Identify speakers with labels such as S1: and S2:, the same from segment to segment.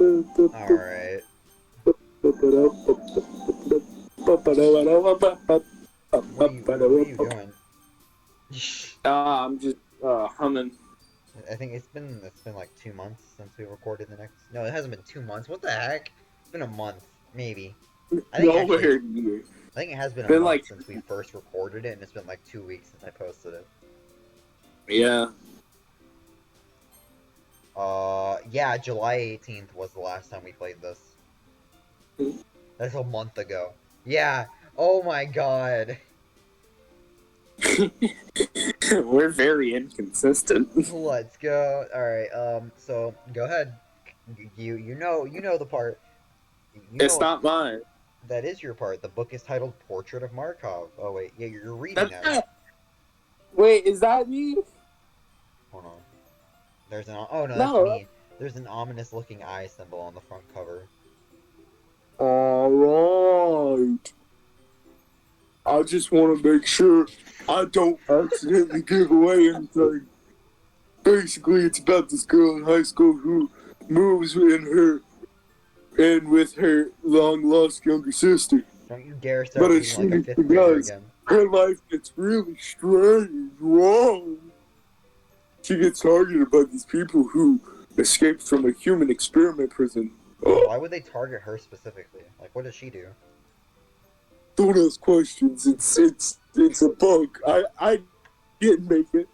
S1: Alright. What are you doing?
S2: I'm just humming.
S1: I think it's been like 2 months since we recorded the next. No, it hasn't been 2 months. What the heck? It's been a month, maybe. I think actually,
S2: Nowhere near.
S1: I think it has been a
S2: Been
S1: month
S2: like,
S1: since we first recorded it, and it's been like 2 weeks since I posted it.
S2: yeah.
S1: Yeah, July 18th was the last time we played this. That's a month ago. Yeah. Oh my god.
S2: We're very inconsistent.
S1: Let's go. All right. So go ahead. You know the part. You know
S2: It's
S1: what?
S2: not mine.
S1: That is your part. The book is titled Portrait of Markov. Oh wait, yeah, you're reading
S2: That's
S1: that, right?
S2: not. Wait, is that me?
S1: Hold on. There's an. Oh no, that's
S2: No.
S1: me. There's an ominous looking eye symbol on the front cover.
S2: Alright. I just want to make sure I don't accidentally give away anything. Basically, it's about this girl in high school who moves in with her long lost younger sister.
S1: Don't you dare start
S2: But as
S1: reading like a
S2: soon as she
S1: fifth grader
S2: does,
S1: again.
S2: her life gets really strange, wrong. She gets targeted by these people who escaped from a human experiment prison.
S1: Why would they target her specifically? Like, what does she do?
S2: Don't ask questions. It's a bug. I didn't make it.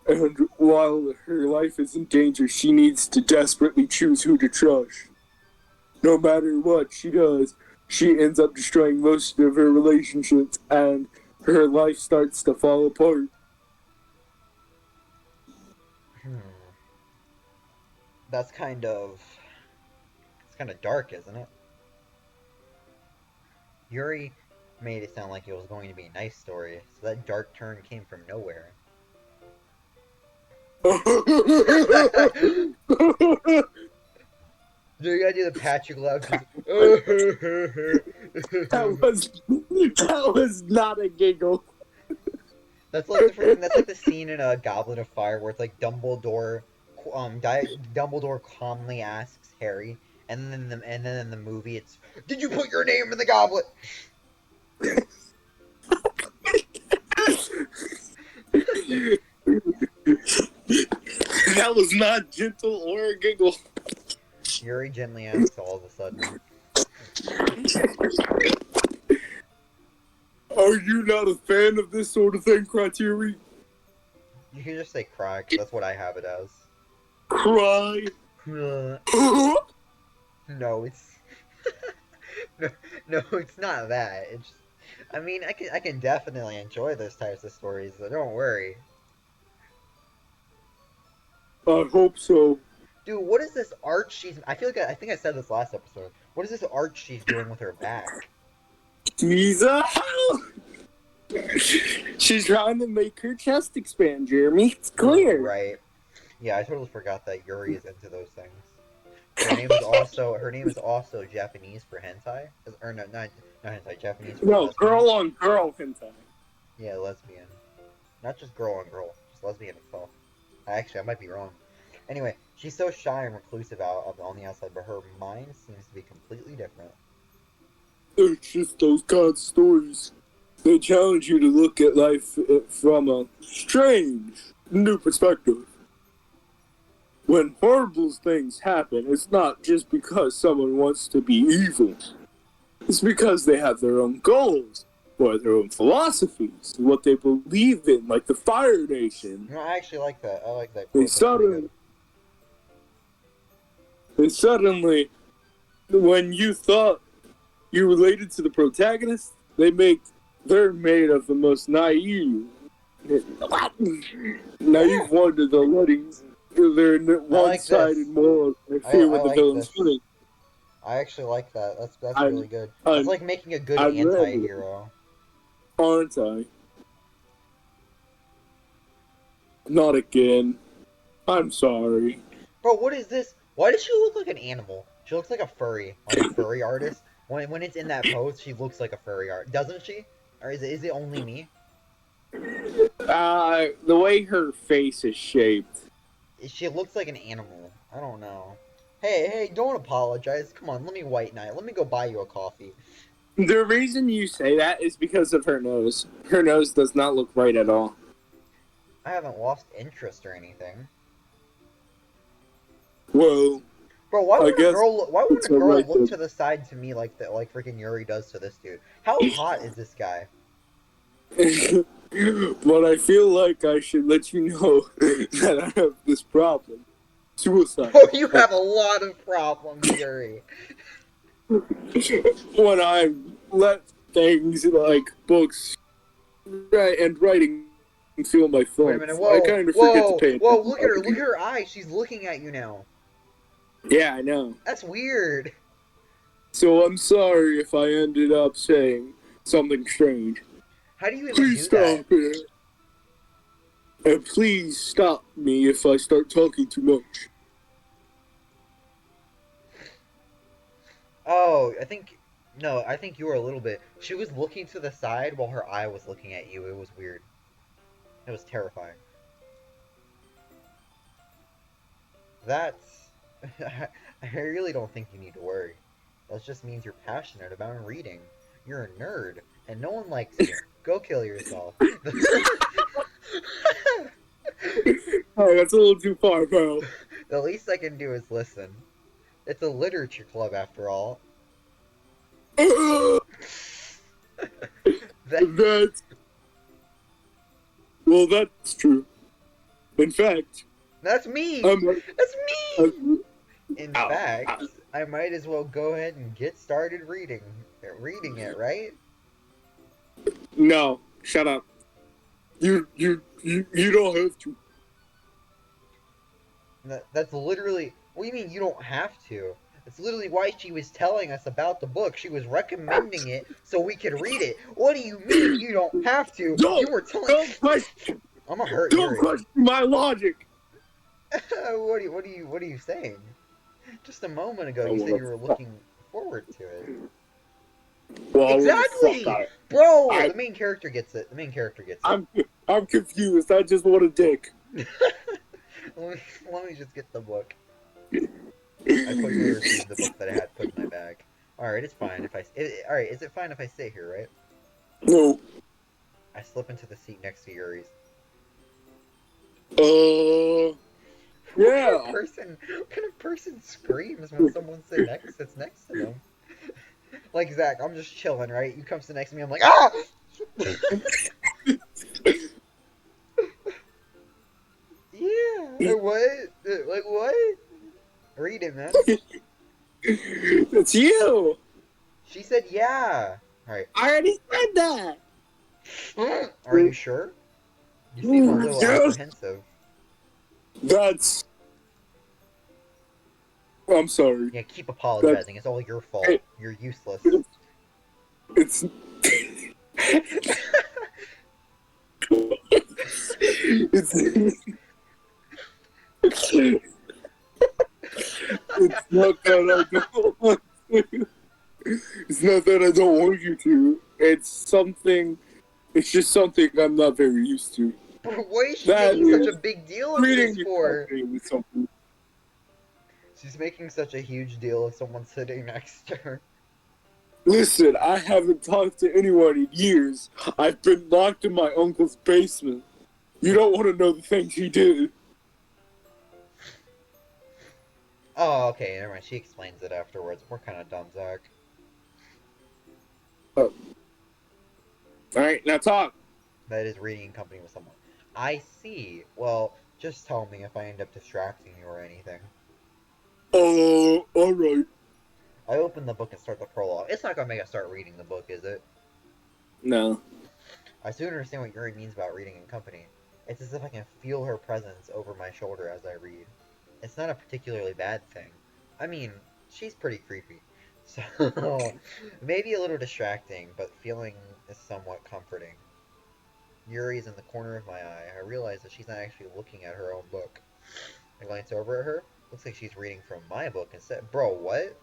S2: And while her life is in danger, she needs to desperately choose who to trust. No matter what she does, she ends up destroying most of her relationships, and her life starts to fall apart.
S1: Hmm. That's kind of. It's kind of dark, isn't it? Yuri made it sound like it was going to be a nice story, so that dark turn came from nowhere. Do you gotta do the Patrick laugh?
S2: That was not a giggle.
S1: That's like the freaking. That's like the scene in a Goblet of Fire where it's like Dumbledore calmly asks Harry, and then in the movie it's, "Did you put your name in the goblet?"
S2: That was not gentle or a giggle.
S1: Yuri gently asks all of a sudden.
S2: Are you not a fan of this sort of thing, Criteria?
S1: You can just say cry, 'cause that's what I have it as.
S2: Cry.
S1: No, it's no, no, it's not that. It's, I mean, I can definitely enjoy those types of stories, so don't worry.
S2: I hope so.
S1: Dude, what is this art she's? I feel like I think I said this last episode. What is this art she's doing with her back?
S2: Jesus. She's trying to make her chest expand, Jeremy. It's clear.
S1: Right. Yeah, I totally forgot that Yuri is into those things. Her name is also Japanese for hentai. Or no, not hentai. Japanese for
S2: No,
S1: lesbian.
S2: girl on girl hentai.
S1: Yeah, lesbian. Not just girl on girl, just lesbian itself. Actually, I might be wrong. Anyway, she's so shy and reclusive on the outside, but her mind seems to be completely different.
S2: It's just those kind of stories. They challenge you to look at life from a strange, new perspective. When horrible things happen, it's not just because someone wants to be evil. It's because they have their own goals, or their own philosophies, what they believe in, like the Fire Nation.
S1: No, I actually like that. I like that.
S2: They
S1: Quote. That's pretty good.
S2: suddenly, when you thought you related to the protagonist, they're made of the most naive one to the letting their one-sided morals and fear what the
S1: like
S2: villain's
S1: this.
S2: feeling.
S1: I actually like that. That's
S2: I'm-
S1: really good.
S2: I'm-
S1: It's like making a good
S2: I'm ready.
S1: anti-hero.
S2: Aren't I? Not again. I'm sorry.
S1: Bro, what is this? Why does she look like an animal? She looks like a furry, like a furry artist. When it's in that pose, she looks like a furry art, doesn't she? Or is it only me?
S2: The way her face is shaped.
S1: She looks like an animal. I don't know. Hey, don't apologize. Come on, let me white knight. Let me go buy you a coffee.
S2: The reason you say that is because of her nose. Her nose does not look right at all.
S1: I haven't lost interest or anything.
S2: Well,
S1: Bro, why
S2: I
S1: won't a
S2: guess
S1: girl look, why won't
S2: it's
S1: a girl
S2: alright
S1: look
S2: then.
S1: to the side to me like that, like freaking Yuri does to this dude? How hot is this guy?
S2: But I feel like I should let you know that I have this problem. Suicide.
S1: Bro, you have a lot of problems, Yuri.
S2: When I let things like books and writing fill my
S1: Wait a minute.
S2: thoughts, I
S1: Whoa,
S2: kind of forget to
S1: whoa,
S2: pay
S1: whoa!
S2: attention
S1: Look
S2: to
S1: at her.
S2: other
S1: Look at
S2: people.
S1: her eyes. She's looking at you now.
S2: Yeah, I know.
S1: That's weird.
S2: So I'm sorry if I ended up saying something strange.
S1: How do you even
S2: Please
S1: do that?
S2: stop it. And please stop me if I start talking too much.
S1: Oh, I think no. I think you were a little bit. She was looking to the side while her eye was looking at you. It was weird. It was terrifying. That's. I really don't think you need to worry. That just means you're passionate about reading. You're a nerd, and no one likes you. Go kill yourself.
S2: Oh, that's a little too far, pal.
S1: The least I can do is listen. It's a literature club, after all. That,
S2: That's well, that's true. In fact,
S1: that's me!
S2: I'm.
S1: That's
S2: Uh,
S1: me! In
S2: ow,
S1: fact,
S2: ow.
S1: I might as well go ahead and get started reading. Reading it, right?
S2: No, shut up. You don't have to.
S1: That's literally. What do you mean you don't have to? That's literally why she was telling us about the book. She was recommending it so we could read it. What do you mean you don't have to? You
S2: Don't,
S1: were telling.
S2: don't question,
S1: I'm gonna hurt
S2: don't
S1: Yuri.
S2: question my logic.
S1: What are you saying? Just a moment ago,
S2: I
S1: you said
S2: wanna
S1: you were
S2: fuck.
S1: looking forward to it.
S2: Well, I wanna fuck
S1: Exactly,
S2: on it.
S1: bro.
S2: I,
S1: The main character gets it. The main character gets it.
S2: I'm, I'm confused. I just want a dick.
S1: Let me just get the book. I quickly retrieved the book that I had put in my bag. All right, it's fine if I. All right, is it fine if I sit here? Right.
S2: No.
S1: I slip into the seat next to Yuri's.
S2: Yeah.
S1: What kind of person screams when someone sits next to them? Like Zach, I'm just chilling, right? You come sit next to me, I'm like, ah! Yeah. What? Like what? Read it, man.
S2: It's you.
S1: She said, yeah. All right.
S2: I already said that.
S1: Are you sure? You seem a little
S2: Yes.
S1: apprehensive.
S2: That's. I'm sorry.
S1: Yeah, keep
S2: That's.
S1: apologizing. It's all your fault.
S2: It,
S1: You're useless.
S2: it's. it's. It's not that I don't want to. It's not that I don't want you to. It's something. It's just something I'm not very used to.
S1: But what is she
S2: That
S1: making such a
S2: is
S1: big deal of this
S2: reading your
S1: for?
S2: company with something.
S1: She's making such a huge deal of someone sitting next to her.
S2: Listen, I haven't talked to anyone in years. I've been locked in my uncle's basement. You don't want to know the things he did.
S1: Oh, okay, never mind. She explains it afterwards. We're kind of dumb, Zach.
S2: Oh. Alright, now talk.
S1: That is reading in company with someone. I see. Well, just tell me if I end up distracting you or anything.
S2: Oh, alright.
S1: I open the book and start the prologue. It's not gonna make us start reading the book, is it?
S2: No.
S1: I soon understand what Yuri means about reading in company. It's as if I can feel her presence over my shoulder as I read. It's not a particularly bad thing. I mean, she's pretty creepy. So, maybe a little distracting, but feeling is somewhat comforting. Yuri's in the corner of my eye. I realize that she's not actually looking at her own book. I glance over at her. Looks like she's reading from my book instead. Bro, what?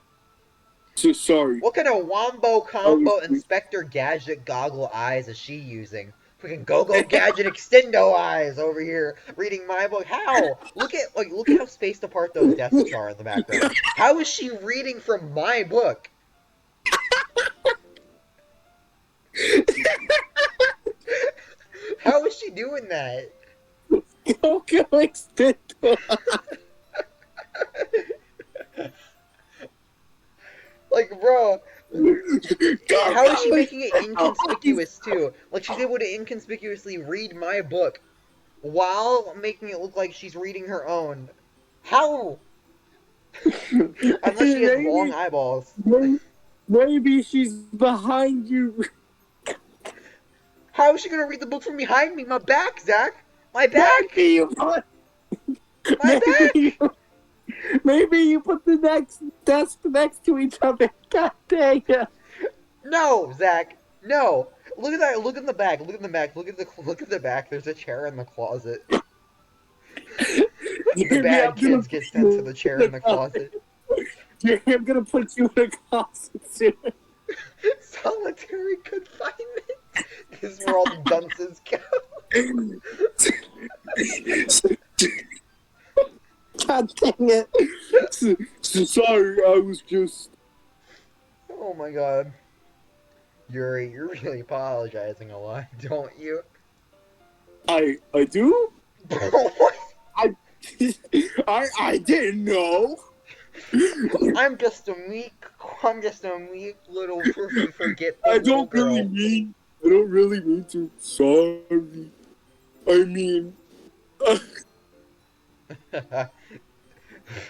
S2: So sorry.
S1: What kind of wombo
S2: I was
S1: combo Inspector Gadget goggle eyes is she using? Freaking go-go gadget extendo eyes over here reading my book. How? Look at how spaced apart those desks are in the background. How is she reading from my book? How is she doing that?
S2: Go extendo.
S1: Like, bro,
S2: Go
S1: how is she
S2: go
S1: making it
S2: extendo.
S1: inconspicuous too? Like she's able to inconspicuously read my book while making it look like she's reading her own. How? Unless she has long
S2: Maybe,
S1: eyeballs.
S2: maybe she's behind you.
S1: How is she gonna read the book from behind me? My back, Zach. My back.
S2: Maybe you put,
S1: My back.
S2: maybe you put the next desk next to each other. God dang it.
S1: No, Zach. No. Look at that. Look in the back. Look in the back. Look at the back. There's a chair in the closet. The bad kids get sent to the chair in the closet.
S2: I'm gonna put you in a closet soon.
S1: Solitary confinement. This is where all the dunces go.
S2: God dang it. Sorry, I was just...
S1: Oh my god. Yuri, you're really apologizing a lot, don't you?
S2: I do?
S1: What?
S2: I didn't know.
S1: I'm just a meek little forgetful
S2: I
S1: little
S2: don't
S1: girl.
S2: I don't really mean to. Sorry. I mean...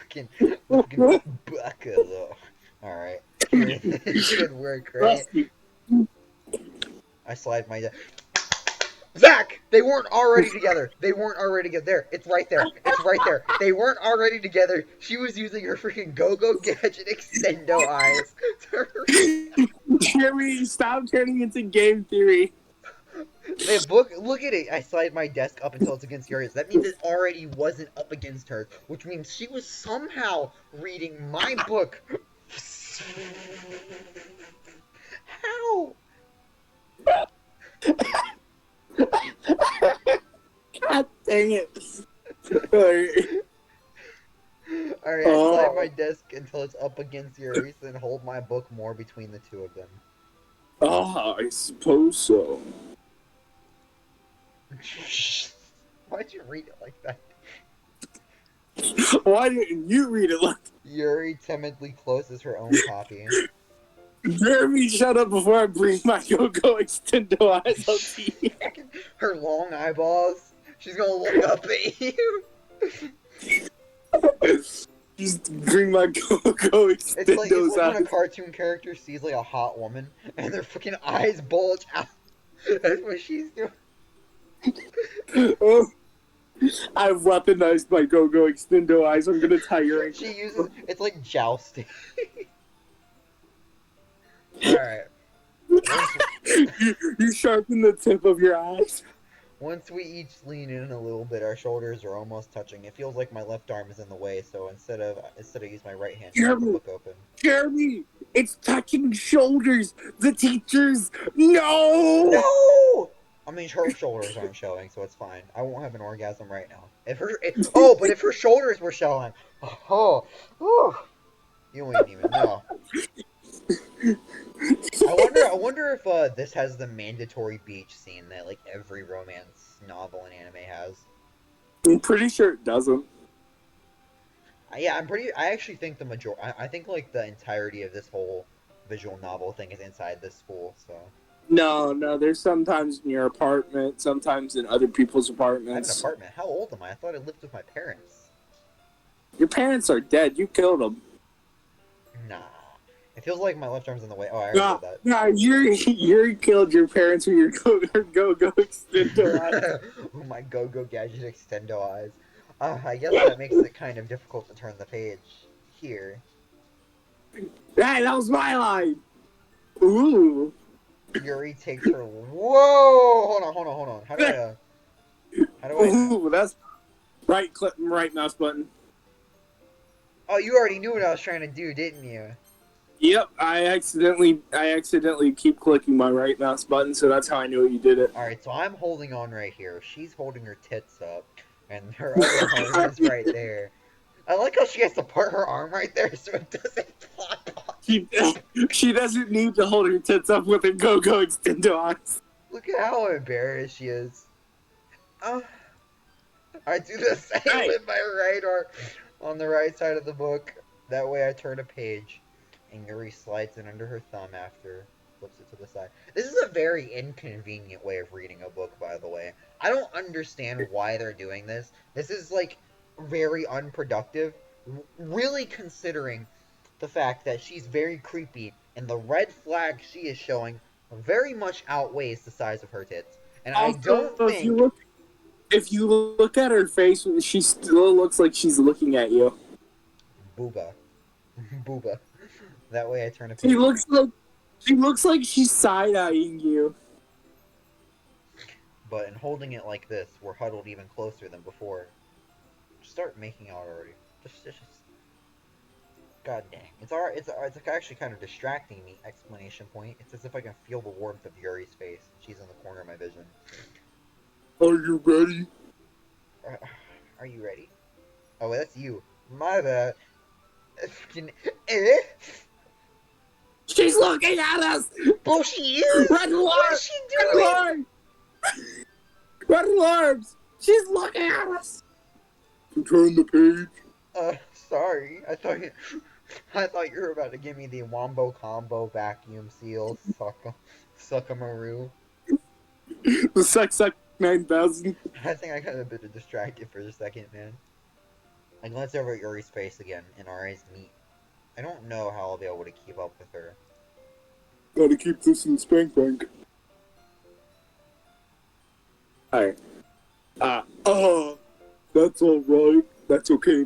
S1: fucking buckaloo. Alright. Good work, right? I slide my... Zach! They weren't already together. They weren't already together. There. It's right there. It's right there. They weren't already together. She was using her freaking go-go gadget extendo eyes.
S2: Jeremy, stop turning into game theory.
S1: Look at it. I slide my desk up until it's against yours. That means it already wasn't up against hers, which means she was somehow reading my book. How?
S2: God dang it. Alright.
S1: Alright, I slide my desk until it's up against yours and hold my book more between the two of them.
S2: I suppose so.
S1: Why'd you read it like that?
S2: Why didn't you read it like
S1: Yuri timidly closes her own copy.
S2: Jeremy, shut up before I bring my go-go extendo eyes up to you.
S1: Her long eyeballs. She's gonna look up at you.
S2: Just bring my go-go
S1: It's like
S2: extendos
S1: when a
S2: eyes.
S1: cartoon character sees like a hot woman and their freaking eyes bulge out. That's what she's doing.
S2: Oh, I've weaponized my go-go extendo eyes. I'm gonna tie your ankle.
S1: She uses it's like jousting. Alright.
S2: You sharpen the tip of your eyes.
S1: Once we each lean in a little bit, our shoulders are almost touching. It feels like my left arm is in the way, so instead of use my right hand to hold the book open.
S2: Jeremy, it's touching shoulders. The teachers, no.
S1: No! I mean, her shoulders aren't showing, so it's fine. I won't have an orgasm right now. But if her shoulders were showing, oh, you wouldn't even know. I wonder if this has the mandatory beach scene that like every romance novel and anime has.
S2: I'm pretty sure it doesn't.
S1: Yeah, I actually think I think like the entirety of this whole visual novel thing is inside this school. So.
S2: No, there's sometimes in your apartment, sometimes in other people's
S1: I have an
S2: apartments.
S1: apartment. How old am I? I thought I lived with my parents.
S2: Your parents are dead. You killed them.
S1: Nah. It feels like my left arm's in the way. Oh, I already said that.
S2: Nah, you killed your parents with your go-go extendo eyes.
S1: Oh, my go-go gadget extendo eyes. I guess that makes it kind of difficult to turn the page here.
S2: Hey, that was my line. Ooh.
S1: Yuri takes her. Whoa! Hold on. How do I?
S2: Ooh, that's right click, right mouse button.
S1: Oh, you already knew what I was trying to do, didn't you?
S2: Yep, I accidentally keep clicking my right mouse button, so that's how I knew you did it.
S1: Alright, so I'm holding on right here. She's holding her tits up, and her other arm is right there. I like how she has to put her arm right there so it doesn't flop off.
S2: she, she doesn't need to hold her tits up with her go-go extendos.
S1: Look at how embarrassed she is. I do the same
S2: Hey.
S1: with my right arm on the right side of the book. That way I turn a page, and Yuri slides it under her thumb after, flips it to the side. This is a very inconvenient way of reading a book, by the way. I don't understand why they're doing this. This is, like, very unproductive, really considering the fact that she's very creepy, and the red flag she is showing very much outweighs the size of her tits. And I
S2: Also,
S1: don't think...
S2: if you look at her face, she still looks like she's looking at you.
S1: Booba. Booba. That way I turn a page.
S2: She looks like she's side-eyeing you.
S1: But in holding it like this, we're huddled even closer than before. Just start making out already. Just. God dang. It's actually kind of distracting me, exclamation point. It's as if I can feel the warmth of Yuri's face. She's in the corner of my vision.
S2: Are you ready?
S1: Are you ready? Oh, wait, that's you. My bad. Eh?
S2: She's looking at us!
S1: Oh, she is!
S2: Red alarm!
S1: What is she
S2: Red
S1: doing?
S2: alarm! Red alarms! She's looking at us! Turn the page.
S1: Sorry. I thought you were about to give me the Wombo Combo vacuum seal suckamaroo.
S2: The Sex 9000.
S1: I think I got a bit distracted for a second, man. I glance over at Yuri's face again, and our eyes meet. I don't know how I'll be able to keep up with her.
S2: Gotta keep this in spank bank. Alright. That's alright. That's okay.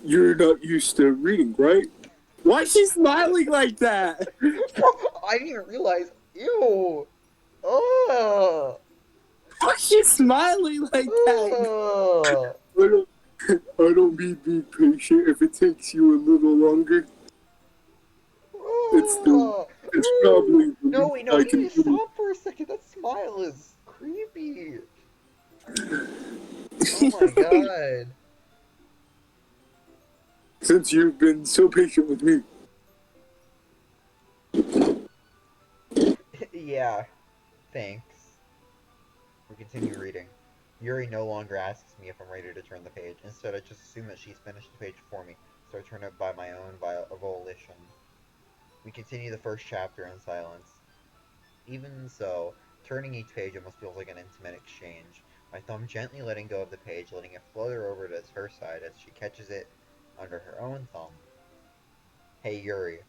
S2: You're not used to reading, right? Why is she smiling like that?
S1: I didn't even realize. Ew. Oh.
S2: Why is she smiling like that? I don't mean be patient if it takes you a little longer. It's probably...
S1: No, wait, no, you need to stop for a second. That smile is creepy. Oh my god.
S2: Since you've been so patient with me.
S1: Yeah. Thanks. We continue reading. Yuri no longer asks me if I'm ready to turn the page. Instead, I just assume that she's finished the page before me, so I turn it by my own volition. We continue the first chapter in silence. Even so, turning each page almost feels like an intimate exchange. My thumb gently letting go of the page, letting it flutter over to her side as she catches it under her own thumb. Hey Yuri,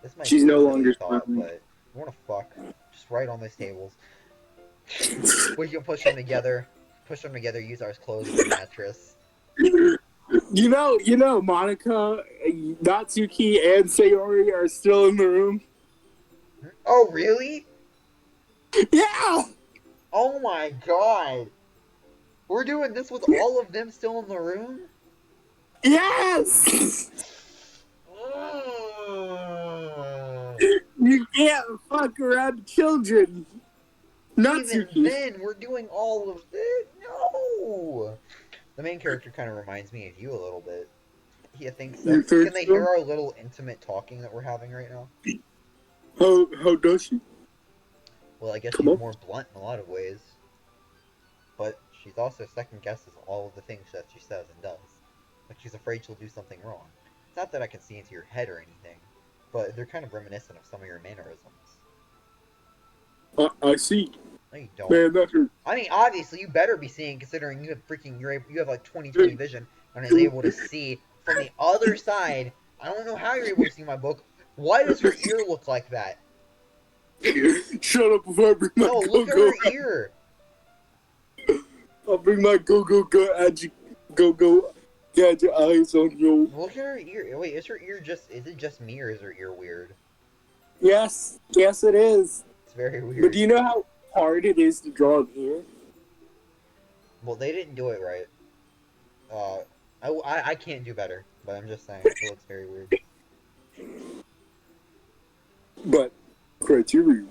S1: this might
S2: She's
S1: be a
S2: no
S1: silly
S2: longer
S1: thought,
S2: smiling.
S1: but you wanna fuck? Just write on these tables. We can push them together. Push them together, use our clothes as a mattress.
S2: You know, Monica, Natsuki, and Sayori are still in the room.
S1: Oh, really?
S2: Yeah!
S1: Oh my god! We're doing this with all of them still in the room?
S2: Yes! You can't fuck around children. Natsuki.
S1: Even then, we're doing all of this? No! The main character kind of reminds me of you a little bit. You think so?
S2: You think
S1: Can they
S2: so?
S1: hear our little intimate talking that we're having right now?
S2: How does she?
S1: Well, I guess
S2: Come
S1: she's
S2: on.
S1: more blunt in a lot of ways. But she's also second guesses all of the things that she says and does. Like she's afraid she'll do something wrong. It's not that I can see into your head or anything, but they're kind of reminiscent of some of your mannerisms.
S2: I see.
S1: No, you don't.
S2: Man, that hurt.
S1: I mean, obviously, you better be seeing, considering you have like 20/20 vision and is able to see from the other side. I don't know how you're able to see my book. Why does her ear look like that?
S2: Shut up before I bring my
S1: No, look at
S2: go-go.
S1: her ear.
S2: I'll bring my go-go gadget eyes on you.
S1: Look at her ear. Wait, is it just me or is her ear weird?
S2: Yes, it is.
S1: It's very weird.
S2: But do you know how hard it is to draw an ear?
S1: Well, they didn't do it right. I can't do better, but I'm just saying, it looks very weird.
S2: But criteria,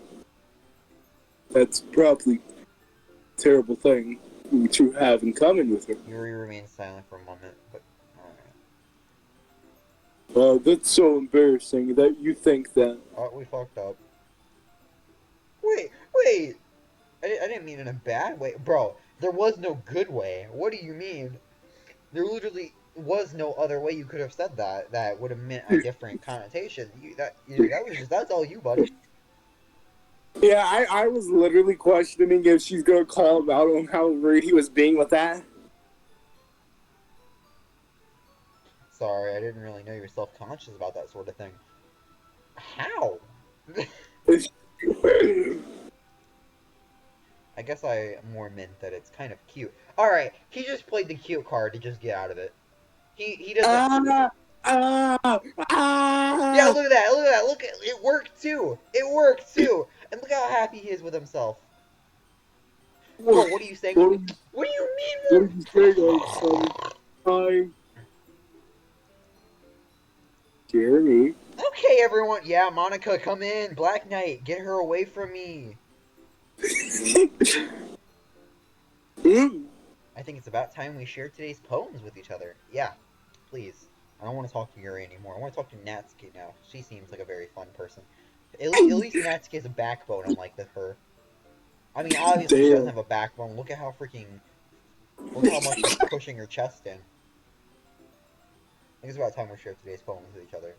S2: that's probably a terrible thing to have in common with her.
S1: Yuri remains silent for a moment, but alright.
S2: That's so embarrassing that you think that.
S1: Oh, we fucked up. Wait! I didn't mean in a bad way. Bro, there was no good way. What do you mean? There literally was no other way you could have said that would have meant a different connotation. That's all you, buddy.
S2: Yeah, I was literally questioning if she's gonna call him out on how rude he was being with that.
S1: Sorry, I didn't really know you were self-conscious about that sort of thing. How? I guess I more meant that it's kind of cute. Alright, he just played the cute card to just get out of it. He doesn't... Yeah, look at that, look at it worked too! It worked too! And look how happy he is with himself. Bro, what are you saying? What do you
S2: What
S1: mean?
S2: did you say, son? Hi. Jeremy.
S1: Okay, everyone. Yeah, Monica, come in. Black Knight, get her away from me. I think it's about time we share today's poems with each other. Yeah, please. I don't want to talk to Yuri anymore. I want to talk to Natsuki now. She seems like a very fun person. At least Natsuki has a backbone, unlike her. I mean, obviously she doesn't have a backbone. Look at how much she's pushing her chest in. I think it's about time we share today's poems with each other.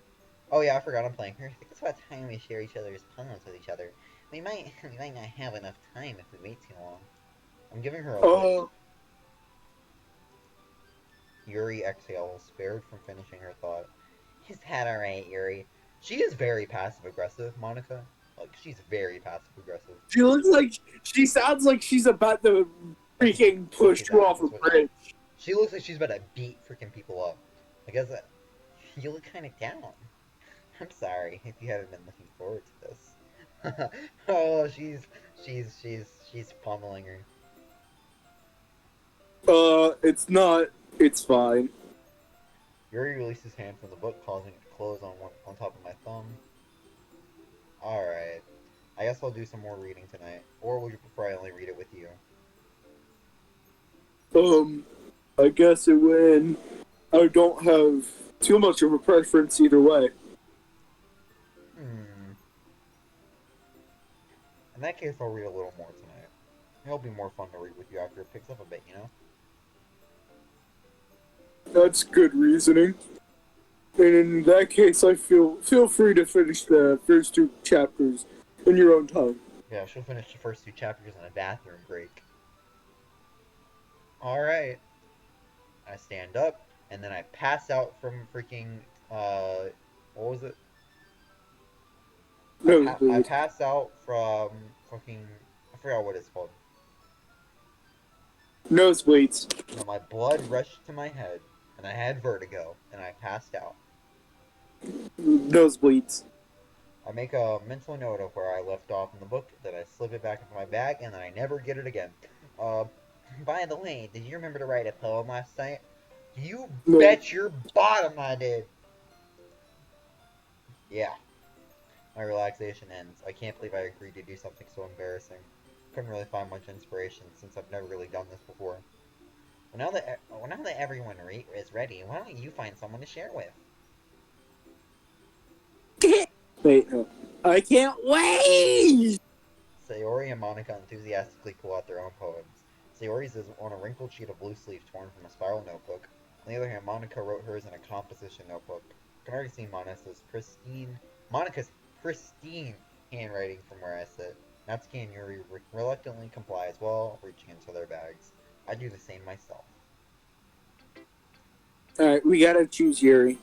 S1: Oh yeah, I forgot I'm playing her. I think it's about time we share each other's poems with each other. We might not have enough time if we wait too long. I'm giving her a look. Yuri exhales, spared from finishing her thought. Is that alright, Yuri? She is very passive-aggressive, Monica. Like, she's very passive-aggressive.
S2: She sounds like she's about to freaking push you off a bridge.
S1: She looks like she's about to beat freaking people up. I guess that you look kind of down. I'm sorry if you haven't been looking forward to this. Oh, she's pummeling her.
S2: It's not. It's fine.
S1: Yuri released his hand from the book, causing it to close on top of my thumb. Alright. I guess I'll do some more reading tonight. Or would you prefer I only read it with you?
S2: I guess it when I don't have too much of a preference either way.
S1: In that case, I'll read a little more tonight. It'll be more fun to read with you after it picks up a bit, you know?
S2: That's good reasoning. And in that case, I feel free to finish the first 2 chapters in your own time.
S1: Yeah, she'll finish the first 2 chapters in a bathroom break. Alright. I stand up, and then I pass out from freaking, what was it? I pass out from fucking, I forgot what it's called.
S2: Nosebleeds.
S1: No, my blood rushed to my head, and I had vertigo, and I passed out.
S2: Nosebleeds.
S1: I make a mental note of where I left off in the book, then I slip it back into my bag, and then I never get it again. By the way, did you remember to write a poem last night? You bet your bottom I did! Yeah. My relaxation ends. I can't believe I agreed to do something so embarrassing. Couldn't really find much inspiration, since I've never really done this before. Well, now that everyone is ready, why don't you find someone to share with?
S2: Wait, no. I can't wait!
S1: Sayori and Monica enthusiastically pull out their own poems. Sayori's is on a wrinkled sheet of blue sleeve torn from a spiral notebook. On the other hand, Monica wrote hers in a composition notebook. I can already see Monica's pristine handwriting from where I sit. Natsuki and Yuri reluctantly comply as well, reaching into their bags. I do the same myself.
S2: Alright, we gotta choose Yuri.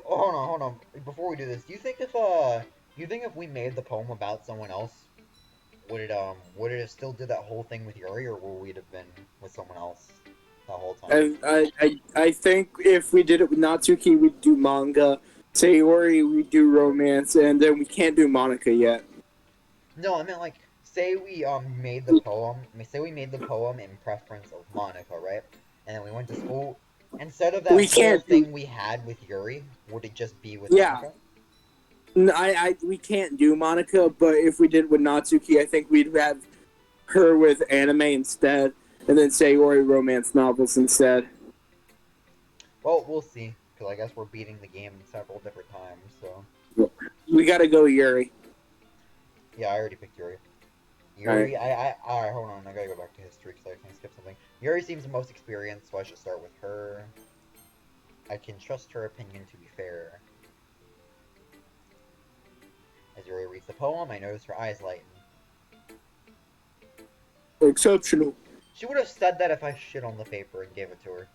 S1: Hold on. Before we do this, do you think if we made the poem about someone else, would it have still did that whole thing with Yuri, or would we have been with someone else the whole time?
S2: I think if we did it with Natsuki, we'd do manga. Sayori, we'd do romance, and then we can't do Monica yet.
S1: No, I meant like, say we made the poem in preference of Monica, right? And then we went to school, Instead of
S2: We
S1: that whole
S2: can't do.
S1: thing we had with Yuri, would it just be with
S2: Yeah,
S1: Monica?
S2: we can't do Monica, but if we did with Natsuki, I think we'd have her with anime instead, and then Sayori romance novels instead.
S1: Well, we'll see. Because I guess we're beating the game several different times, so...
S2: We gotta go Yuri.
S1: Yeah, I already picked Yuri.
S2: Alright.
S1: Alright, hold on. I gotta go back to history because I think I skipped something. Yuri seems the most experienced, so I should start with her. I can trust her opinion to be fair. As Yuri reads the poem, I notice her eyes lighten.
S2: Exceptional.
S1: She would have said that if I shit on the paper and gave it to her.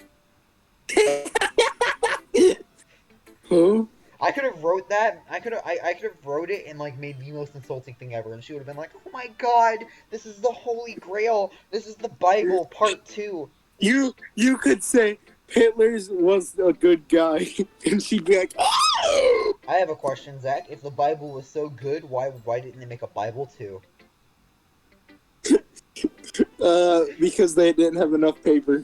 S2: Huh?
S1: I could have wrote that. I could have wrote it and like made the most insulting thing ever, and she would have been like, "Oh my God, this is the Holy Grail. This is the Bible, Part 2."
S2: You could say Hitler's was a good guy, and she'd be like, "Oh!"
S1: I have a question, Zach. If the Bible was so good, why didn't they make a Bible 2?
S2: Because they didn't have enough paper.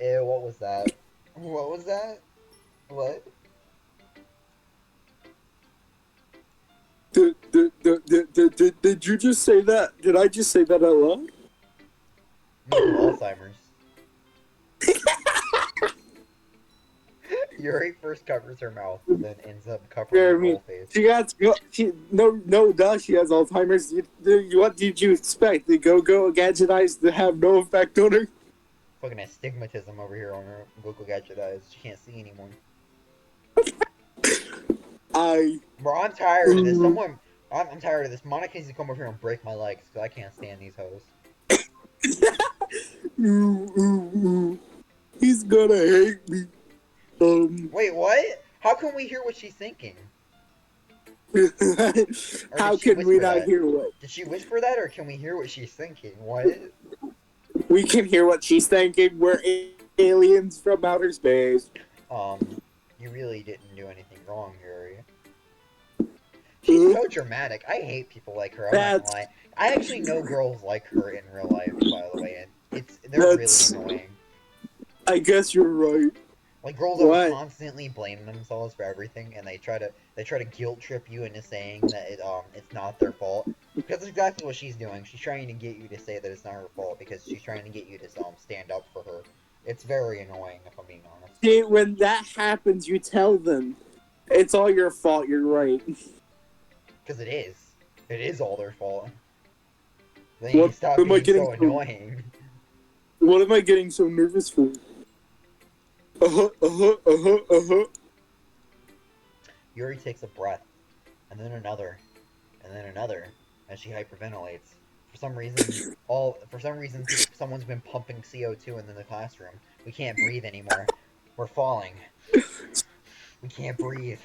S1: Ew, what was that? What was that? What?
S2: Did you just say that? Did I just say that out loud?
S1: You have Alzheimer's. Yuri first covers her mouth, then ends up covering her
S2: Jeremy,
S1: whole face.
S2: she has no, she has Alzheimer's. What did you expect? The go-go gadgetize to have no effect on her?
S1: Fucking astigmatism over here on her Google Gadget eyes. She can't see anymore. Bro, I'm tired of this. I'm tired of this. Monica needs to come over here and break my legs because I can't stand these hoes.
S2: He's gonna hate me.
S1: Wait, what? How can we hear what she's thinking? Or did
S2: How
S1: she
S2: can we
S1: whisper
S2: not
S1: that?
S2: hear what?
S1: Did she whisper that, or can we hear what she's thinking? What?
S2: We can hear what she's thinking. We're aliens from outer space.
S1: You really didn't do anything wrong, Yuri. She's so dramatic. I hate people like her. I'm not gonna
S2: That's
S1: lie. I actually know girls like her in real life, by the way, and they're really
S2: that's.
S1: annoying.
S2: I guess you're right.
S1: Like girls that will
S2: What?
S1: constantly blame themselves for everything, and they try to guilt trip you into saying that it's not their fault. Because that's exactly what she's doing. She's trying to get you to say that it's not her fault because she's trying to get you to stand up for her. It's very annoying, if I'm being honest.
S2: See, when that happens, you tell them it's all your fault. You're right.
S1: Because it is. It is all their fault. Then you
S2: What
S1: stop
S2: am I
S1: being
S2: getting?
S1: so annoying.
S2: What am I getting so nervous for?
S1: Yuri takes a breath, and then another, and then another, as she hyperventilates. For some reason, someone's been pumping CO2 into the classroom. We can't breathe anymore. We're falling. We can't breathe.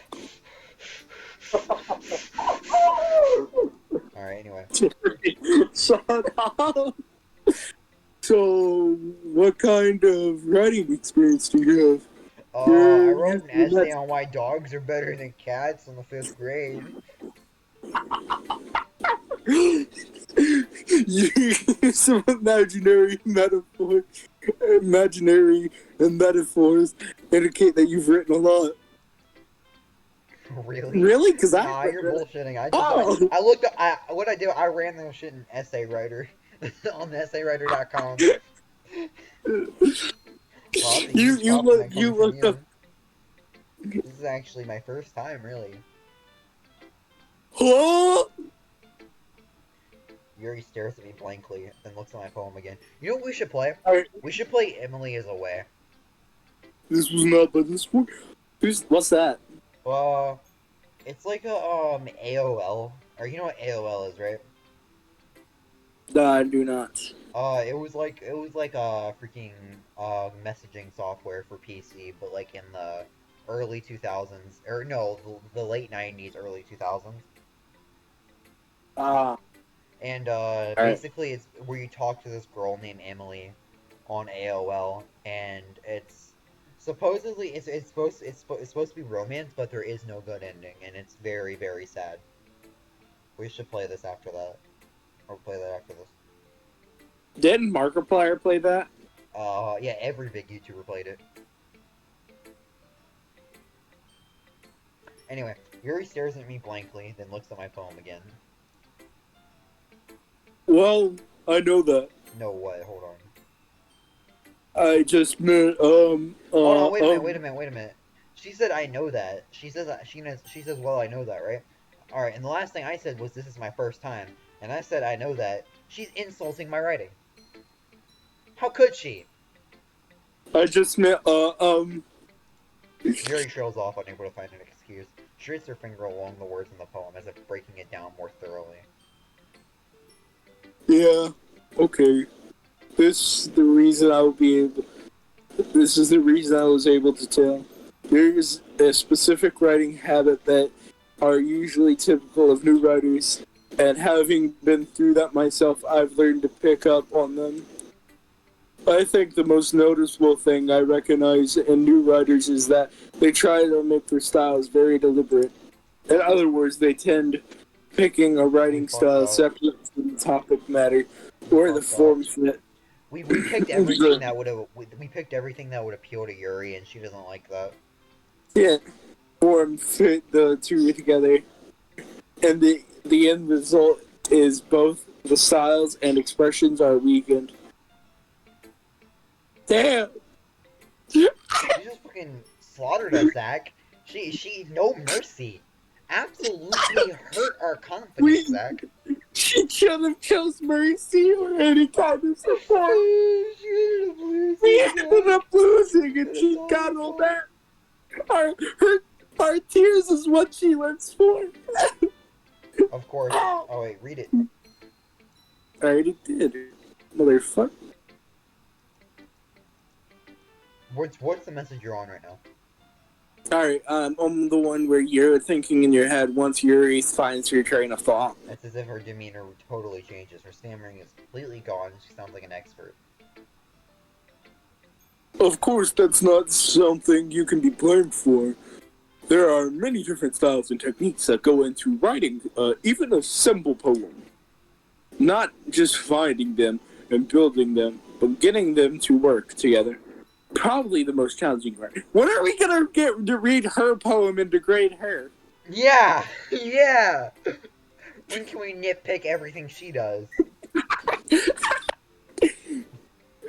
S1: Alright, anyway.
S2: Shut up. So, what kind of writing experience do you have?
S1: I wrote an essay on why dogs are better than cats in the 5th grade.
S2: You use some imaginary metaphors indicate that you've written a lot.
S1: Really?
S2: Really? Because
S1: Nah, you're bullshitting. I looked up, what I do, I ran this shit in Essay Writer on essaywriter.com. Well, that's a huge compliment
S2: you
S1: coming from
S2: looked up.
S1: you. This is actually my first time, really.
S2: Huh?
S1: Yuri stares at me blankly, then looks at my poem again. You know what we should play?
S2: Alright,
S1: We should play Emily is Away.
S2: this was not by this one. What's that?
S1: It's like a AOL, or you know what AOL is, right?
S2: No, I do not.
S1: It was like a freaking messaging software for PC, but like in the early 2000s, or no, the late 90s, early 2000s.
S2: Ah,
S1: And
S2: alright.
S1: basically it's where you talk to this girl named Emily on AOL, and it's supposedly it's supposed to be romance, but there is no good ending, and it's very very sad. We should play this after that, or play that after this.
S2: Didn't Markiplier play that?
S1: Yeah, every big YouTuber played it. Anyway, Yuri stares at me blankly, then looks at my poem again.
S2: Well, I know that.
S1: No, what? Hold on.
S2: I just meant,
S1: Hold on, wait a minute. She said I know that. She says, well, I know that, right? Alright, and the last thing I said was this is my first time. And I said I know that. She's insulting my writing. How could she?
S2: I just meant,
S1: Yuri trails off, unable to find an excuse. She reads her finger along the words in the poem as if breaking it down more thoroughly.
S2: yeah, okay. This is the reason I would be able. This is the reason I was able to tell. There's a specific writing habit that are usually typical of new writers, and having been through that myself, I've learned to pick up on them. I think the most noticeable thing I recognize in new writers is that they try to make their styles very deliberate. In other words, they tend picking a
S1: We
S2: writing
S1: fucked
S2: style
S1: up.
S2: separate from the topic matter
S1: We
S2: or the
S1: fucked up.
S2: form fit.
S1: We picked everything that we picked everything that would appeal to Yuri, and she doesn't like that.
S2: Yeah, form fit the two together, and the end result is both the styles and expressions are weakened. Damn.
S1: She just fucking slaughtered us, Zach. She no mercy. Absolutely hurt our confidence, Zach.
S2: She should have chose mercy or any kind of support.
S1: She ended up losing.
S2: We ended up losing, and
S1: It's
S2: she
S1: all
S2: got
S1: her
S2: all
S1: fault.
S2: that. Our tears is what she lives for.
S1: Of course. Oh wait, read it.
S2: I already did, motherfucker.
S1: What's the message you're on right now?
S2: Alright, I'm the one where you're thinking in your head once Yuri finds your train of thought.
S1: It's as if her demeanor totally changes. Her stammering is completely gone. She sounds like an expert.
S2: Of course, that's not something you can be blamed for. There are many different styles and techniques that go into writing, even a simple poem. Not just finding them and building them, but getting them to work together. Probably the most challenging part. When are we gonna get to read her poem and degrade her?
S1: Yeah! Yeah! When can we nitpick everything she does?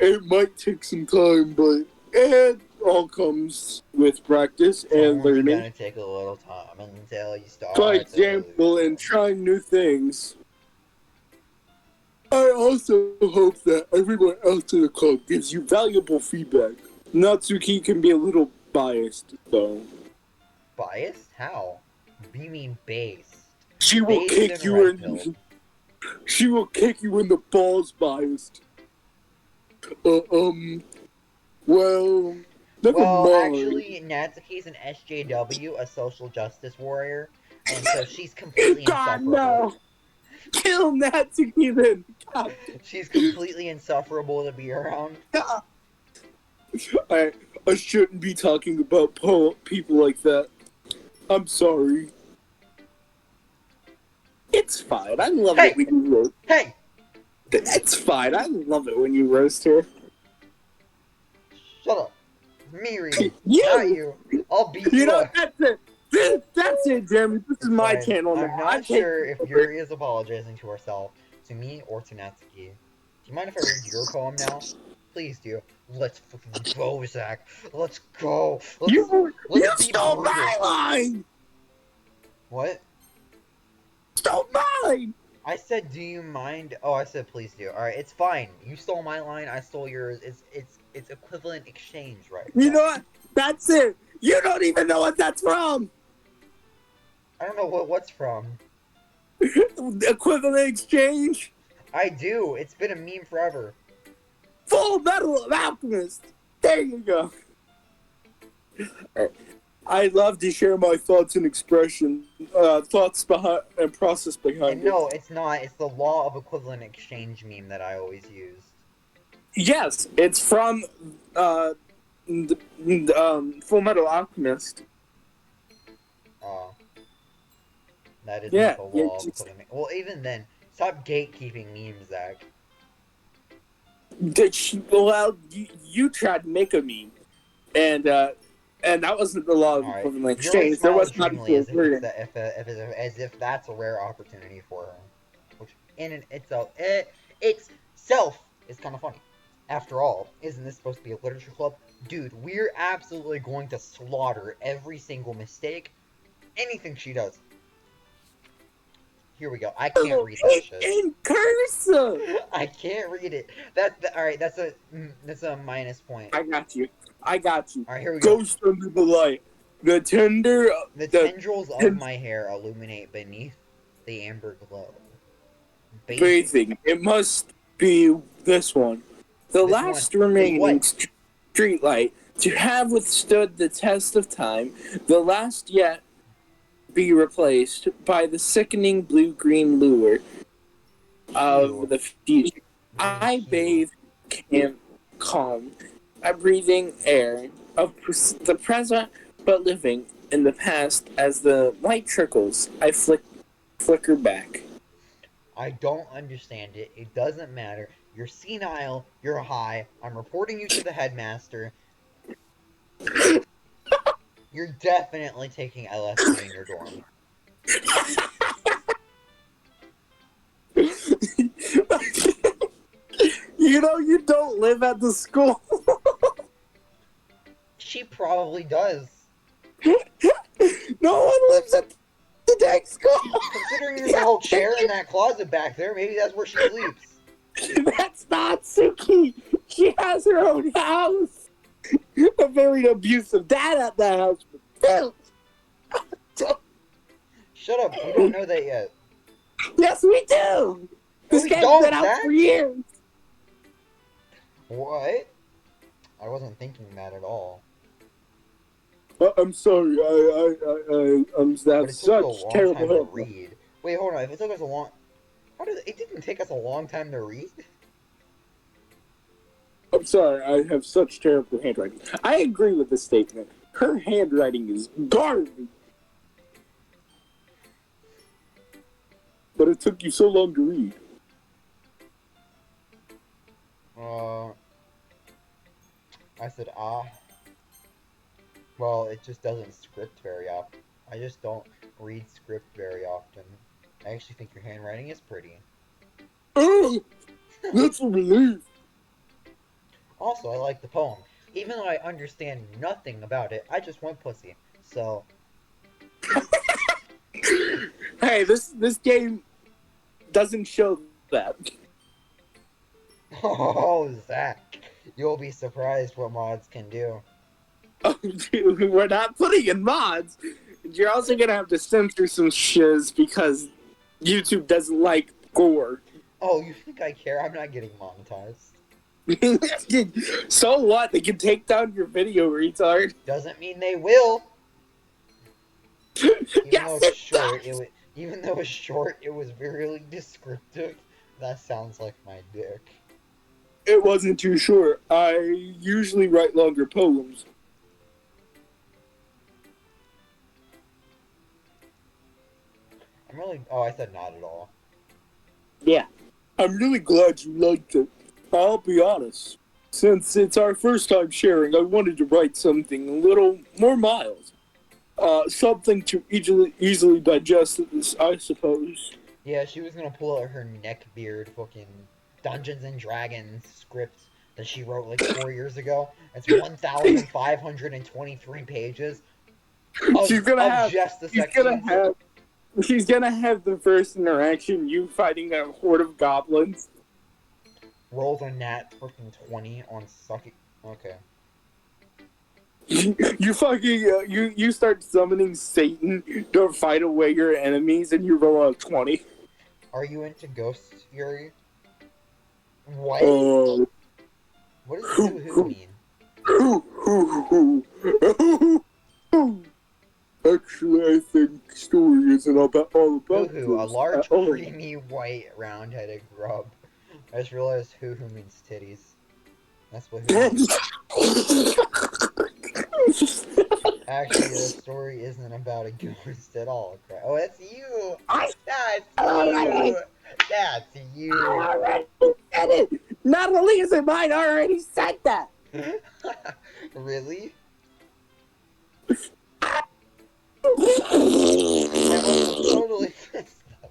S2: It might take some time, but it all comes with practice
S1: It's
S2: and
S1: only
S2: learning.
S1: gonna take a little time until you start
S2: For
S1: to
S2: example,
S1: lose.
S2: in trying new things. I also hope that everyone else in the club gives you valuable feedback. Natsuki can be a little biased, though.
S1: Biased? How? You mean based?
S2: She will
S1: Based
S2: kick
S1: in
S2: you
S1: red pill.
S2: in. She will kick you in the balls, biased. Well, never
S1: Well,
S2: mind.
S1: actually, Natsuki's an SJW, a social justice warrior, and so she's completely
S2: God,
S1: insufferable.
S2: no! Kill Natsuki then! God.
S1: She's completely insufferable to be around.
S2: God. I shouldn't be talking about people like that. I'm sorry. It's fine. I love
S1: Hey!
S2: it when you roast.
S1: Hey!
S2: It's fine. I love it when you roast her.
S1: Shut up. Me reading.
S2: You!
S1: Not you. I'll beat
S2: You
S1: you
S2: know,
S1: up.
S2: that's it. That's it, Jeremy. This is my
S1: Fine.
S2: channel now.
S1: I'm not sure if Yuri is apologizing to herself, to me, or to Natsuki. Do you mind if I read your poem now? Please do. Let's fucking go, Zach. Let's go.
S2: You
S1: Let's be
S2: stole
S1: brutal.
S2: my line!
S1: What?
S2: Stole mine!
S1: I said, do you mind? Oh, I said, please do. All right, it's fine. You stole my line. I stole yours. It's equivalent exchange, right?
S2: You know what? That's it. You don't even know what that's from.
S1: I don't know what's from.
S2: Equivalent exchange.
S1: I do. It's been a meme forever.
S2: Full Metal Alchemist. There you go. I love to share my thoughts and expression, thoughts behind and process behind
S1: And
S2: it.
S1: no, it's not. It's the law of equivalent exchange meme that I always use.
S2: Yes, it's from Full Metal Alchemist.
S1: Oh. That isn't
S2: Yeah,
S1: the law
S2: yeah,
S1: of equivalent. Well, even then, stop gatekeeping memes, Zach.
S2: Well, you tried to make a meme, and that wasn't the law of
S1: Alright.
S2: equivalent
S1: You're like
S2: exchange. There
S1: smiling
S2: was not
S1: dreamily
S2: equal
S1: as if it's
S2: wording.
S1: that as if that's a rare opportunity for her. Which in and itself it's self is kind of funny. After all, isn't this supposed to be a literature club? Dude, we're absolutely going to slaughter every single mistake, anything she does. Here we go. I can't read that shit.
S2: In cursive.
S1: I can't read it. All right. That's a minus point.
S2: I got you. I got you.
S1: All right, here we go.
S2: Ghost under the light. The tender.
S1: The tendrils of my hair illuminate beneath the amber glow.
S2: Bathing. It must be this one. The
S1: This
S2: last
S1: one.
S2: remaining
S1: What?
S2: streetlight to have withstood the test of time. The last yet be replaced by the sickening blue-green lure of
S1: Ew.
S2: the future. I bathe calm, a breathing air of the present, but living in the past. As the light trickles, I flicker back.
S1: I don't understand it. It doesn't matter. You're senile. You're high. I'm reporting you to the headmaster. You're definitely taking LSD in your dorm.
S2: You know, you don't live at the school.
S1: She probably does.
S2: No one lives at the dang school.
S1: Considering there's a whole chair in that closet back there, maybe that's where she sleeps.
S2: That's not Suki. She has her own house. A very abusive dad at that house.
S1: Shut up. We don't know that yet.
S2: Yes, we do. This
S1: we
S2: game's
S1: don't,
S2: been out
S1: Zach.
S2: for years.
S1: What? I wasn't thinking that at all.
S2: I'm sorry. I'm
S1: But it
S2: that's
S1: took us a
S2: such
S1: long
S2: terrible
S1: time to
S2: help.
S1: read. Wait, hold on. If it took us a long... It didn't take us a long time to read?
S2: I'm sorry. I have such terrible handwriting. I agree with this statement. Her handwriting is garbage. But it took you so long to read.
S1: I said, ah. Well, it just doesn't script very often. I just don't read script very often. I actually think your handwriting is pretty.
S2: Oh, that's a relief.
S1: Also, I like the poem. Even though I understand nothing about it, I just want pussy. So...
S2: Hey, this game doesn't show that.
S1: Oh, Zach. You'll be surprised what mods can do.
S2: Oh, dude, we're not putting in mods. You're also gonna have to censor some shiz because YouTube doesn't like gore.
S1: Oh, you think I care? I'm not getting monetized.
S2: So what? They can take down your video, retard.
S1: Doesn't mean they will.
S2: Yes, it does.
S1: Even though it's short, it was really descriptive. That sounds like my dick.
S2: It wasn't too short. I usually write longer poems.
S1: Oh, I said not at all.
S2: Yeah. I'm really glad you liked it. I'll be honest. Since it's our first time sharing, I wanted to write something a little more mild. Something to easily digest, I suppose.
S1: Yeah, she was gonna pull out her neckbeard fucking Dungeons and Dragons script that she wrote like 4 years ago. It's 1,523 pages of
S2: She's gonna have
S1: just the sex scenes.
S2: She's gonna have the first interaction, you fighting a horde of goblins.
S1: Rolls a nat freaking 20 on sucking. Okay.
S2: You fucking you start summoning Satan to fight away your enemies, and you roll a 20.
S1: Are you into ghosts, Yuri? What? What does hoo-hoo mean?
S2: Actually, I think story isn't all about
S1: Hoo-hoo, a
S2: this
S1: large,
S2: at all.
S1: creamy, white, round-headed grub. I just realized hoo-hoo means titties. That's what hoo-hoo means. Actually, the story isn't about a ghost at all. Oh, that's you! That's you! That's you!
S2: Alright, get it! Not only is it mine, I already said that.
S1: Really? That was totally messed up.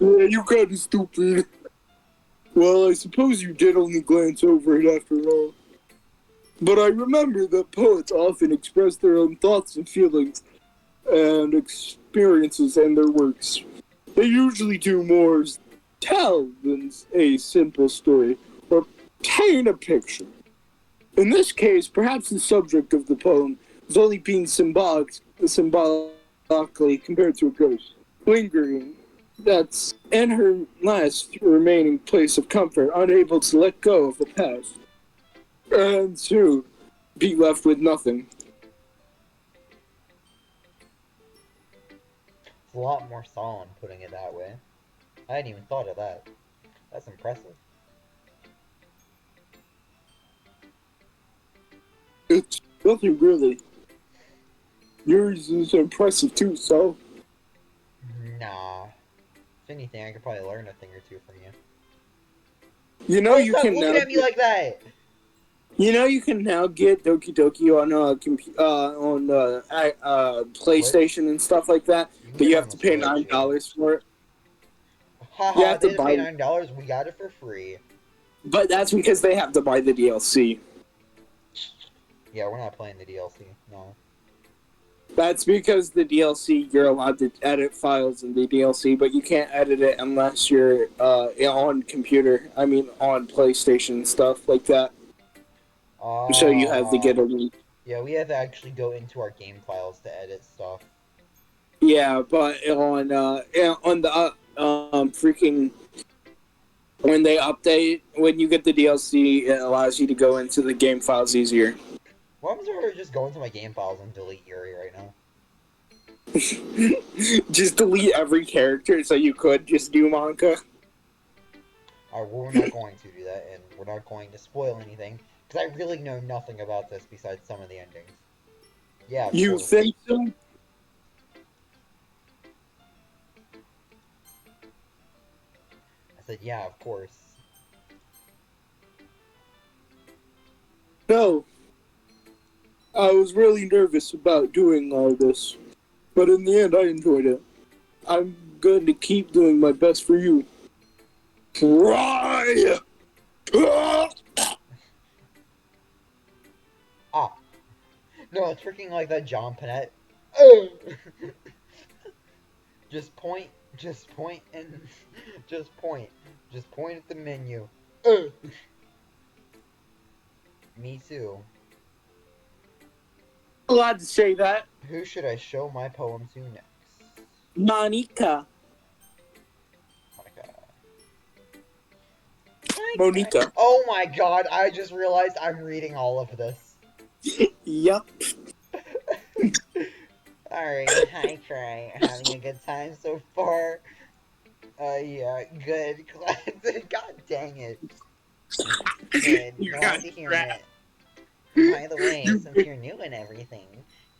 S2: Yeah, you kinda stupid. Well, I suppose you did only glance over it after all. But I remember that poets often express their own thoughts and feelings and experiences in their works. They usually do more tell than a simple story or paint a picture. In this case, perhaps the subject of the poem is only being symbolically compared to a ghost, lingering, that's in her last remaining place of comfort, unable to let go of the past, and to be left with nothing.
S1: It's a lot more solemn putting it that way. I hadn't even thought of that. That's impressive.
S2: It's nothing really. Yours is impressive too, so.
S1: Nah. If anything, I could probably learn a thing or two from you.
S2: You know
S1: Oh,
S2: you
S1: stop
S2: can
S1: looking
S2: now.
S1: at me like that!
S2: You can now get Doki Doki on
S1: Switch?
S2: PlayStation and stuff like that,
S1: You can
S2: but
S1: get
S2: you
S1: it
S2: have
S1: on the
S2: to pay
S1: Switch,
S2: nine
S1: yeah.
S2: dollars for it. You
S1: Haha,
S2: have to
S1: they had to pay
S2: buy,
S1: $9. We got it for free.
S2: but that's because they have to buy the DLC.
S1: Yeah, we're not playing the DLC. No.
S2: That's because the DLC you're allowed to edit files in the DLC, but you can't edit it unless you're on computer. I mean, on PlayStation and stuff like that. So you have to get a link.
S1: Yeah, we have to actually go into our game files to edit stuff.
S2: Yeah, but on the freaking when they update, when you get the DLC, it allows you to go into the game files easier.
S1: What happens if I just go into my game files and delete Yuri right now?
S2: Just delete every character so you could just do Monka.
S1: Alright, well, we're not going to do that, and we're not going to spoil anything, because I really know nothing about this besides some of the endings. Yeah, of
S2: You
S1: course.
S2: think so?
S1: I said, yeah, of course.
S2: No. I was really nervous about doing all this, but in the end, I enjoyed it. I'm going to keep doing my best for you. Try!
S1: Ah. No, it's freaking like that John Panette. Oh! Just point, and just point. Just point at the menu. Me too.
S2: Allowed to say that.
S1: Who should I show my poem to next?
S2: Monica.
S1: Monica.
S2: Monica.
S1: Oh my god, I just realized I'm reading all of this.
S2: Yup.
S1: Alright, hi Cry. Having a good time so far? Yeah, good. God dang it. Good.
S2: You got
S1: Glad to hear
S2: crap.
S1: it. By the way,
S2: You
S1: since you're new and everything,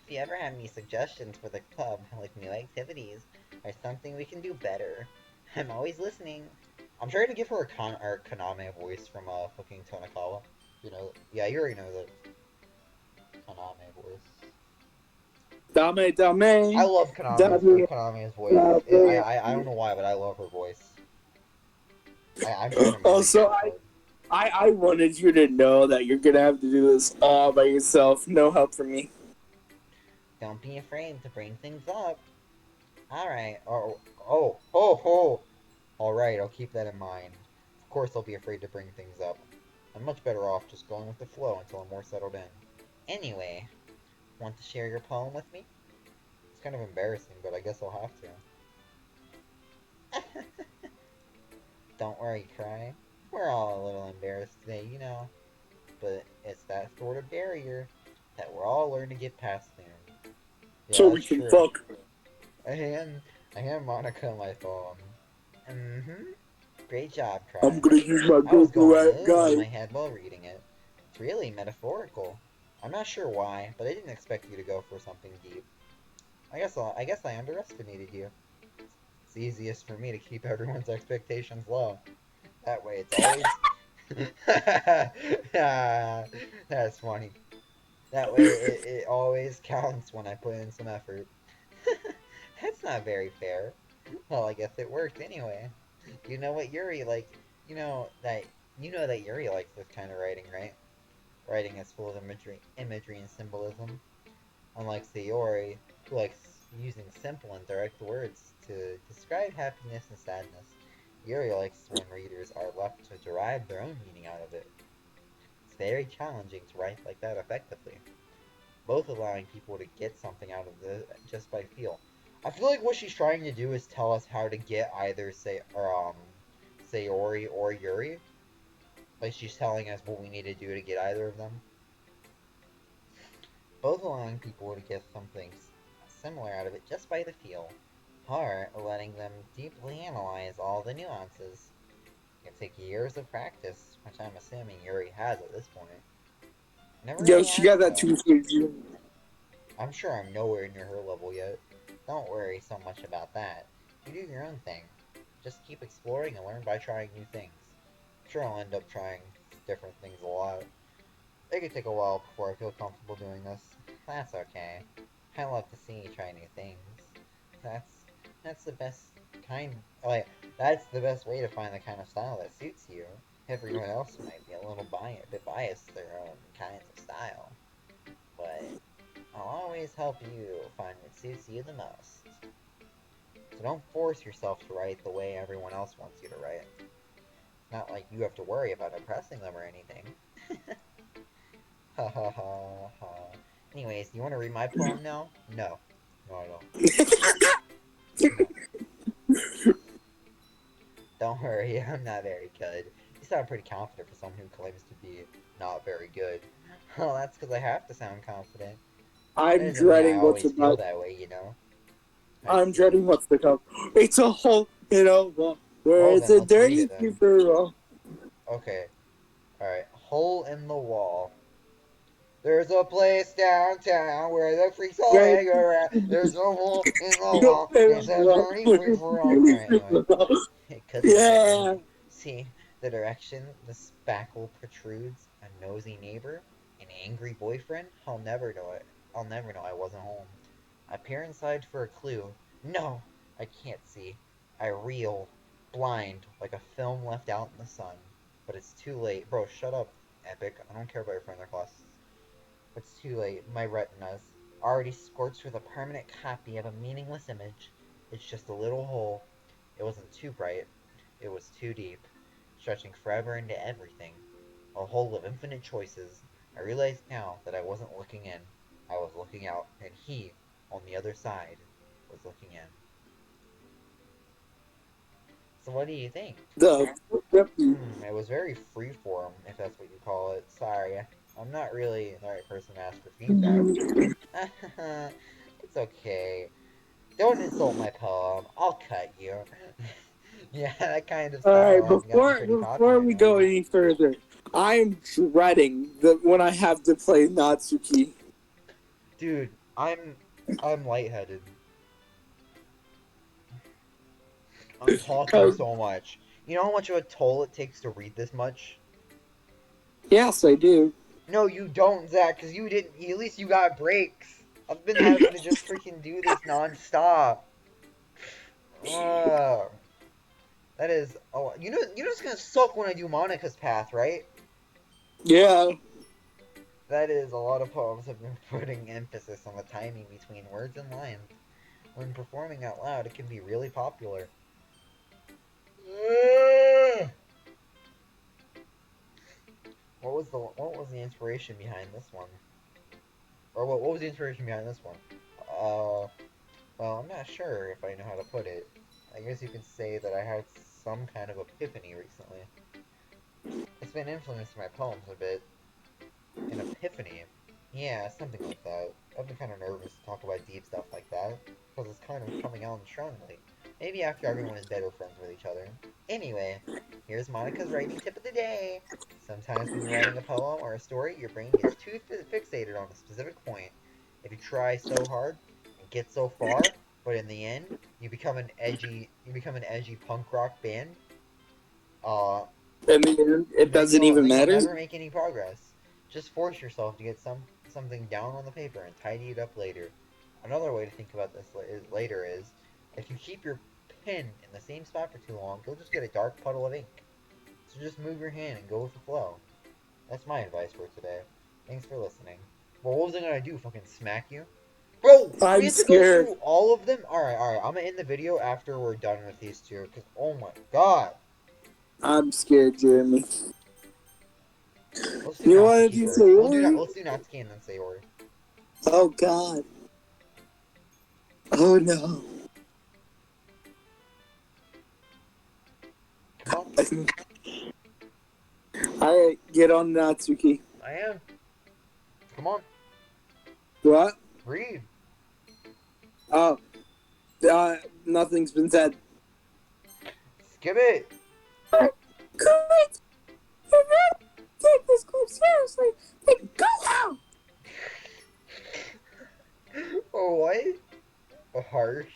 S1: if you ever have any suggestions for the club, like new activities, or something we can do better, I'm always listening. I'm trying to give her a Kaname voice from fucking Tonakawa. You know, yeah, you already know the Kaname voice.
S2: Dame.
S1: I love Kaname's voice. I don't know why, but I love her voice. I'm trying to mimic
S2: Also,
S1: it. But...
S2: I wanted you to know that you're gonna have to do this all by yourself. No help from me.
S1: Don't be afraid to bring things up. Alright. Oh. Alright, I'll keep that in mind. Of course I'll be afraid to bring things up. I'm much better off just going with the flow until I'm more settled in. Anyway, want to share your poem with me? It's kind of embarrassing, but I guess I'll have to. Don't worry, Cry. We're all a little embarrassed today, you know. But it's that sort of barrier that we're all learning to get past soon. Yeah,
S2: So we
S1: that's
S2: can
S1: true.
S2: fuck.
S1: I hand Monica my poem. Mm-hmm. Great job,
S2: I'm
S1: Cry.
S2: gonna use my
S1: I was going
S2: Google
S1: in my
S2: guy.
S1: head while reading it. It's really metaphorical. I'm not sure why, but I didn't expect you to go for something deep. I guess I underestimated you. It's easiest for me to keep everyone's expectations low. That way it's always... Ah, that's funny. That way it always counts when I put in some effort. That's not very fair. Well, I guess it worked anyway. You know what Yuri like? You know that Yuri likes this kind of writing, right? Writing is full of imagery and symbolism. Unlike Sayori, who likes using simple and direct words to describe happiness and sadness, Yuri likes when readers are left to derive their own meaning out of it. It's very challenging to write like that effectively, both allowing people to get something out of it just by feel. I feel like what she's trying to do is tell us how to get either Sayori or Yuri. Like she's telling us what we need to do to get either of them. Both allowing people to get something similar out of it just by the feel, or letting them deeply analyze all the nuances. It can take years of practice, which I'm assuming Yuri has at this point. Never
S2: Yo,
S1: really
S2: she got
S1: asked
S2: that
S1: though.
S2: 2.0.
S1: I'm sure I'm nowhere near her level yet. Don't worry so much about that. You do your own thing. Just keep exploring and learn by trying new things. I'm sure I'll end up trying different things a lot. It could take a while before I feel comfortable doing this. That's okay. I love to see you try new things. That's that's the best kind like that's the best way to find the kind of style that suits you. Everyone else might be a little bit biased to their own kinds of style, but I'll always help you find what suits you the most. So don't force yourself to write the way everyone else wants you to write. It's not like you have to worry about impressing them or anything. Ha ha ha ha. Anyways, do you want to read my poem now? No. No, I don't. No. Don't worry, I'm not very good. You sound pretty confident for someone who claims to be not very good. Well, that's because I have to sound confident. That
S2: I'm
S1: doesn't mean I
S2: dreading what's
S1: always feel
S2: about.
S1: that way, you know? I
S2: I'm
S1: see.
S2: dreading what's to come. It's a whole, where
S1: Well,
S2: it's
S1: then,
S2: a
S1: let's read it
S2: dirty
S1: then.
S2: super.
S1: Okay. Alright. Hole in the wall. There's a place downtown where the freaks all
S2: Where
S1: hang around. There's a hole in the
S2: you
S1: wall. It says only free for all. Alright, anyway. It could be that way.
S2: Yeah.
S1: See the direction the spackle protrudes? A nosy neighbor? An angry boyfriend? I'll never know it. I'll never know I wasn't home. I peer inside for a clue. No! I can't see. I reel, blind, like a film left out in the sun. But it's too late. Bro, shut up, Epic. I don't care about your friend or class. It's too late. My retinas, already scorched with a permanent copy of a meaningless image. It's just a little hole. It wasn't too bright. It was too deep, stretching forever into everything. A hole of infinite choices. I realized now that I wasn't looking in. I was looking out, and he, on the other side, was looking in. So what do you think?
S2: The
S1: It was very freeform, if that's what you call it. Sorry, I'm not really the right person to ask for feedback. It's okay. Don't insult my poem. I'll cut you. Yeah, that kind of
S2: All
S1: style
S2: right,
S1: has gotten
S2: before
S1: pretty
S2: before
S1: popular
S2: we go
S1: nowadays.
S2: any further, I'm dreading the when I have to play Natsuki.
S1: Dude, I'm lightheaded. I'm talking
S2: 'Cause-
S1: so much. You know how much of a toll it takes to read this much?
S2: yes, I do.
S1: No, you don't, Zach, because you didn't. At least you got breaks. I've been having to just freaking do this nonstop. Ugh. That is. Oh, you know it's gonna suck when I do Monica's Path, right?
S2: Yeah.
S1: That is, a lot of poems have been putting emphasis on the timing between words and lines. When performing out loud, it can be really popular. What was the inspiration behind this one? Or what was the inspiration behind this one? Uh, well, I'm not sure if I know how to put it. I guess you could say that I had some kind of epiphany recently. It's been influencing my poems a bit. An epiphany. Yeah, something like that. I've been kind of nervous to talk about deep stuff like that, because it's kind of coming on strongly. Maybe after everyone is better friends with each other. Anyway, here's Monica's writing tip of the day. Sometimes when you're writing a poem or a story, your brain gets too fixated on a specific point. If you try so hard and get so far, but in the end, you become an edgy punk rock band, Uh,
S2: In the end, it doesn't even
S1: then you'll
S2: matter.
S1: never make any progress. Just force yourself to get something down on the paper and tidy it up later. Another way to think about this later is, if you keep your pen in the same spot for too long, you'll just get a dark puddle of ink. So just move your hand and go with the flow. That's my advice for today. Thanks for listening. Well, what was I gonna do? Fucking smack you? Bro, we
S2: I'm
S1: have to go
S2: scared.
S1: through all of them? Alright. I'm gonna end the video after we're done with these two, because, oh my god.
S2: I'm scared, Jeremy.
S1: Let's do
S2: You wanted
S1: Natsuki
S2: to
S1: first.
S2: say
S1: Let's do Natsuki and then Sayori.
S2: Oh God. Oh no.
S1: Come on.
S2: Alright, get on Natsuki.
S1: I am. Come on.
S2: What?
S1: Read.
S2: Oh. Nothing's been said.
S1: Skip it.
S2: Great! You're not take this clip seriously. Then go out!
S1: Oh, what? A harsh.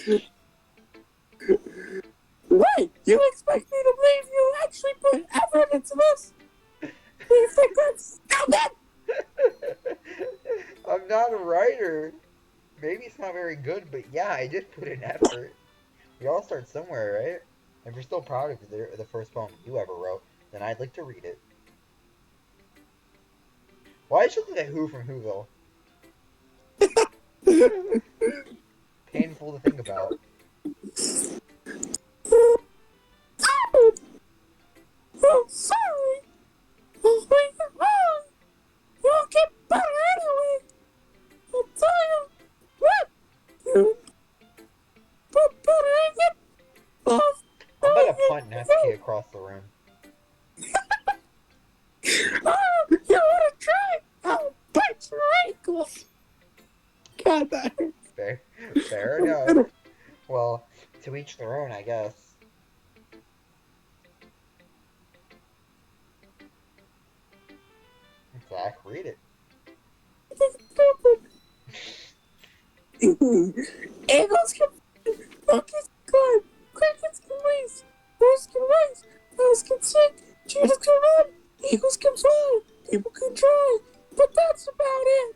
S2: Wait, you expect me to believe you actually put effort into this? You think that's stupid?
S1: I'm not a writer. Maybe it's not very good, but yeah, I did put in effort. We all start somewhere, right? If you're still proud of the first poem you ever wrote, then I'd like to read it. Why should look like Who from Whoville? Painful to think about.
S2: I'm sorry. When you're wrong, you'll get better anyway. I'll tell you what, dude. But better get off.
S1: I'm about to punt Natsuki across the room.
S2: Oh, you wanna try? I'll bite your ankles. God, that hurts.
S1: Fair enough. Well, to each their own, I guess. Zach, read it.
S2: Eagles can monkeys can climb, crickets can race, birds can race, owls can sing, cheetahs can run, eagles can fly, people can try, but that's about it.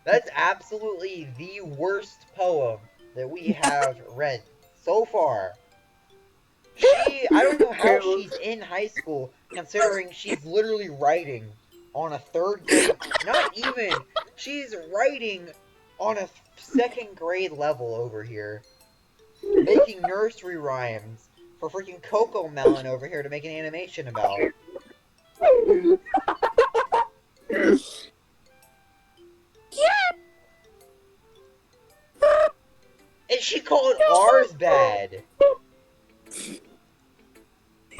S1: That's absolutely the worst poem that we have read so far. I don't know how she's in high school, considering she's literally writing on a third grade, not even, she's writing on a second grade level over here, making nursery rhymes for freaking Coco Melon over here to make an animation about. And she called ours bad.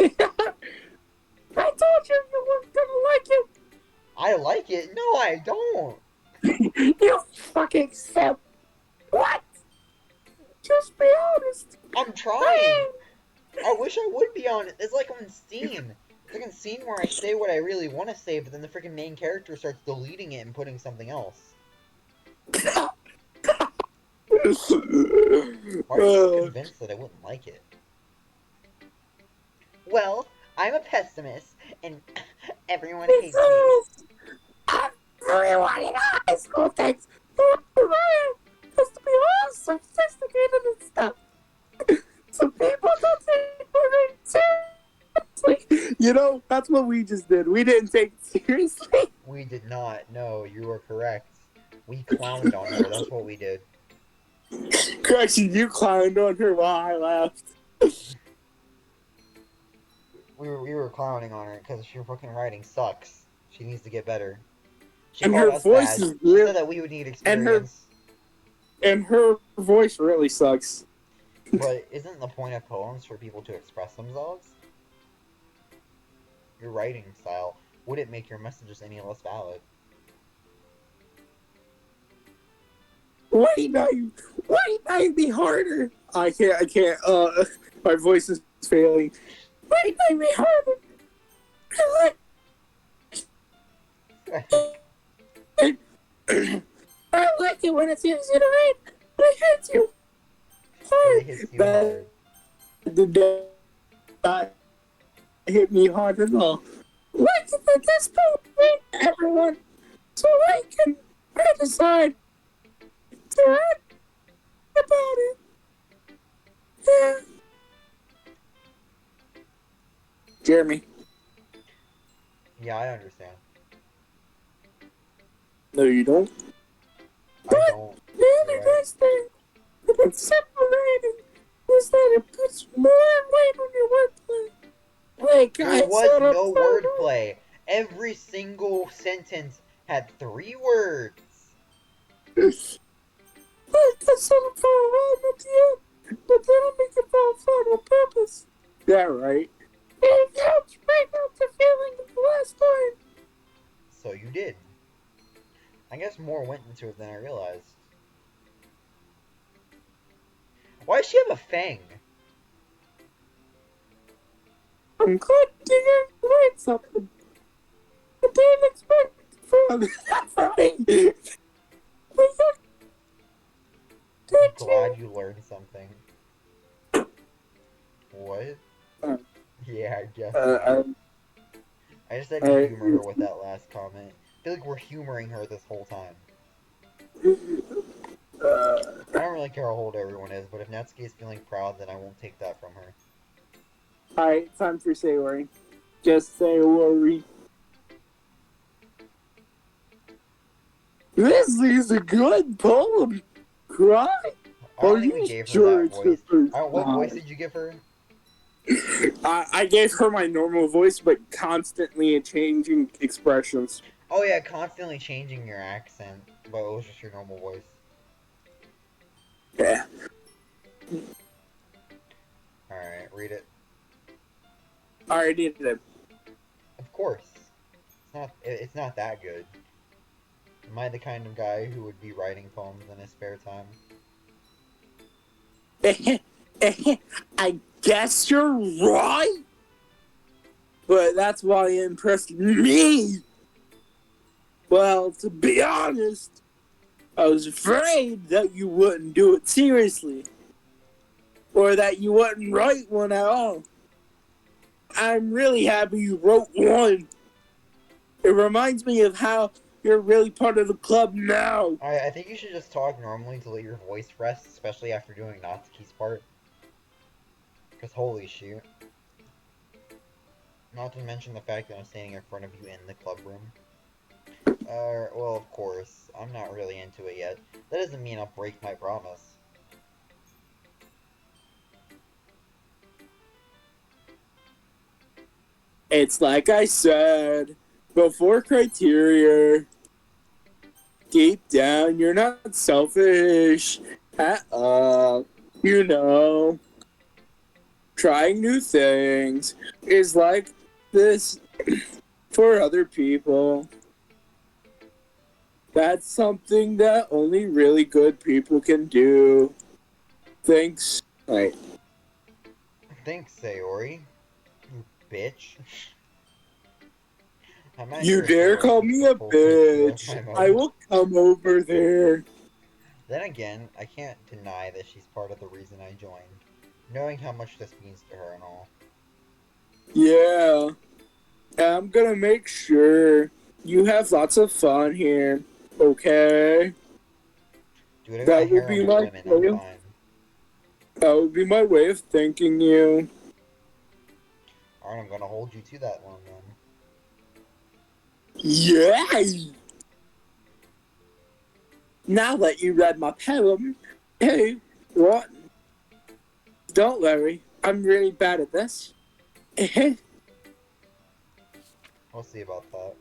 S2: I told you weren't gonna like it.
S1: I like it. No, I don't.
S2: You fucking simp. What? Just be honest.
S1: I'm trying. I wish I would be honest. It's like on Steam. It's like on Steam where I say what I really want to say, but then the freaking main character starts deleting it and putting something else. Why are you convinced that I wouldn't like it? Well, I'm a pessimist, and everyone hates me.
S2: Everyone in high school thinks the Ryan has to be all sophisticated and stuff. Some people don't take it seriously. You know, that's what we just did. We didn't take it seriously.
S1: We did not. No, you were correct. We clowned on her. That's what we did.
S2: Correction, you clowned on her while I laughed.
S1: We were clowning on her because her fucking writing sucks. She needs to get better. She
S2: and
S1: called
S2: her
S1: us
S2: voice
S1: bad.
S2: is
S1: She
S2: real,
S1: said that we would need experience.
S2: and her voice really sucks.
S1: But isn't the point of poems for people to express themselves? Your writing style wouldn't make your messages any less valid.
S2: Wait, now you be harder. I can't, my voice is failing. Wait, now you be harder. I like it when it's easy to read, but it hits you hard.
S1: It hits you hard.
S2: The day hit me hard at all. Like at this point, everyone, so I decide to write about it. Yeah. Jeremy.
S1: Yeah, I understand.
S2: No, you don't.
S1: I don't.
S2: The
S1: You're
S2: other
S1: right.
S2: nice thing about separating is that it puts more weight on your wordplay. Like
S1: There
S2: I
S1: was
S2: said up
S1: no
S2: front.
S1: wordplay. Every single sentence had 3 words.
S2: Like I said up for a while at the end, but then I make it fall flat on purpose. Yeah, right. It helps break up the feeling of the last line.
S1: So you did. I guess more went into it than I realized. Why does she have a fang?
S2: I'm glad to hear you learned something. I didn't expect from me. But
S1: I'm
S2: did you?
S1: glad you learned something. What?
S2: Uh,
S1: Yeah, I guess so.
S2: uh,
S1: I just had to
S2: I,
S1: humor her with that last comment. I feel like we're humoring her this whole time. I don't really care how old everyone is, but if Natsuki is feeling proud, then I won't take that from her.
S2: Alright, time for say worry. Just say worry. This is a good poem. Cry?
S1: I
S2: Or
S1: don't think we
S2: you
S1: gave her
S2: sure
S1: that
S2: it's the
S1: voice.
S2: first
S1: What voice
S2: time?
S1: did you give her?
S2: I gave her my normal voice, but constantly changing expressions.
S1: Oh yeah, constantly changing your accent, but it was just your normal voice.
S2: Yeah.
S1: Alright, read it.
S2: I already did it.
S1: Of course. It's not that good. Am I the kind of guy who would be writing poems in his spare time?
S2: I guess you're right. But that's why it impressed me. Well, to be honest, I was afraid that you wouldn't do it seriously. Or that you wouldn't write one at all. I'm really happy you wrote one. It reminds me of how you're really part of the club now.
S1: I think you should just talk normally to let your voice rest, especially after doing Natsuki's part. Because holy shoot. Not to mention the fact that I'm standing in front of you in the club room. Well, of course. I'm not really into it yet. That doesn't mean I'll break my promise.
S2: It's like I said before criteria. Deep down, you're not selfish at all. You know, trying new things is like this for other people. That's something that only really good people can do. Thanks. Right.
S1: Thanks, Sayori. You bitch. I'm not
S2: You
S1: sure if
S2: dare
S1: Sayori
S2: call
S1: thinks
S2: me
S1: this
S2: a
S1: poem takes two of my
S2: bitch. I
S1: motives.
S2: will come over there.
S1: Then again, I can't deny that she's part of the reason I joined, knowing how much this means to her and all.
S2: Yeah. I'm gonna make sure you have lots of fun here. Okay?
S1: Dude, I got a
S2: That will
S1: harem
S2: be
S1: of
S2: my
S1: women, I'm
S2: way of,
S1: fine.
S2: that will be my way of thanking you.
S1: Alright, I'm gonna hold you to that one then.
S2: Yay! Now that you read my poem, hey, what? Don't worry, I'm really bad at this.
S1: We'll see about that.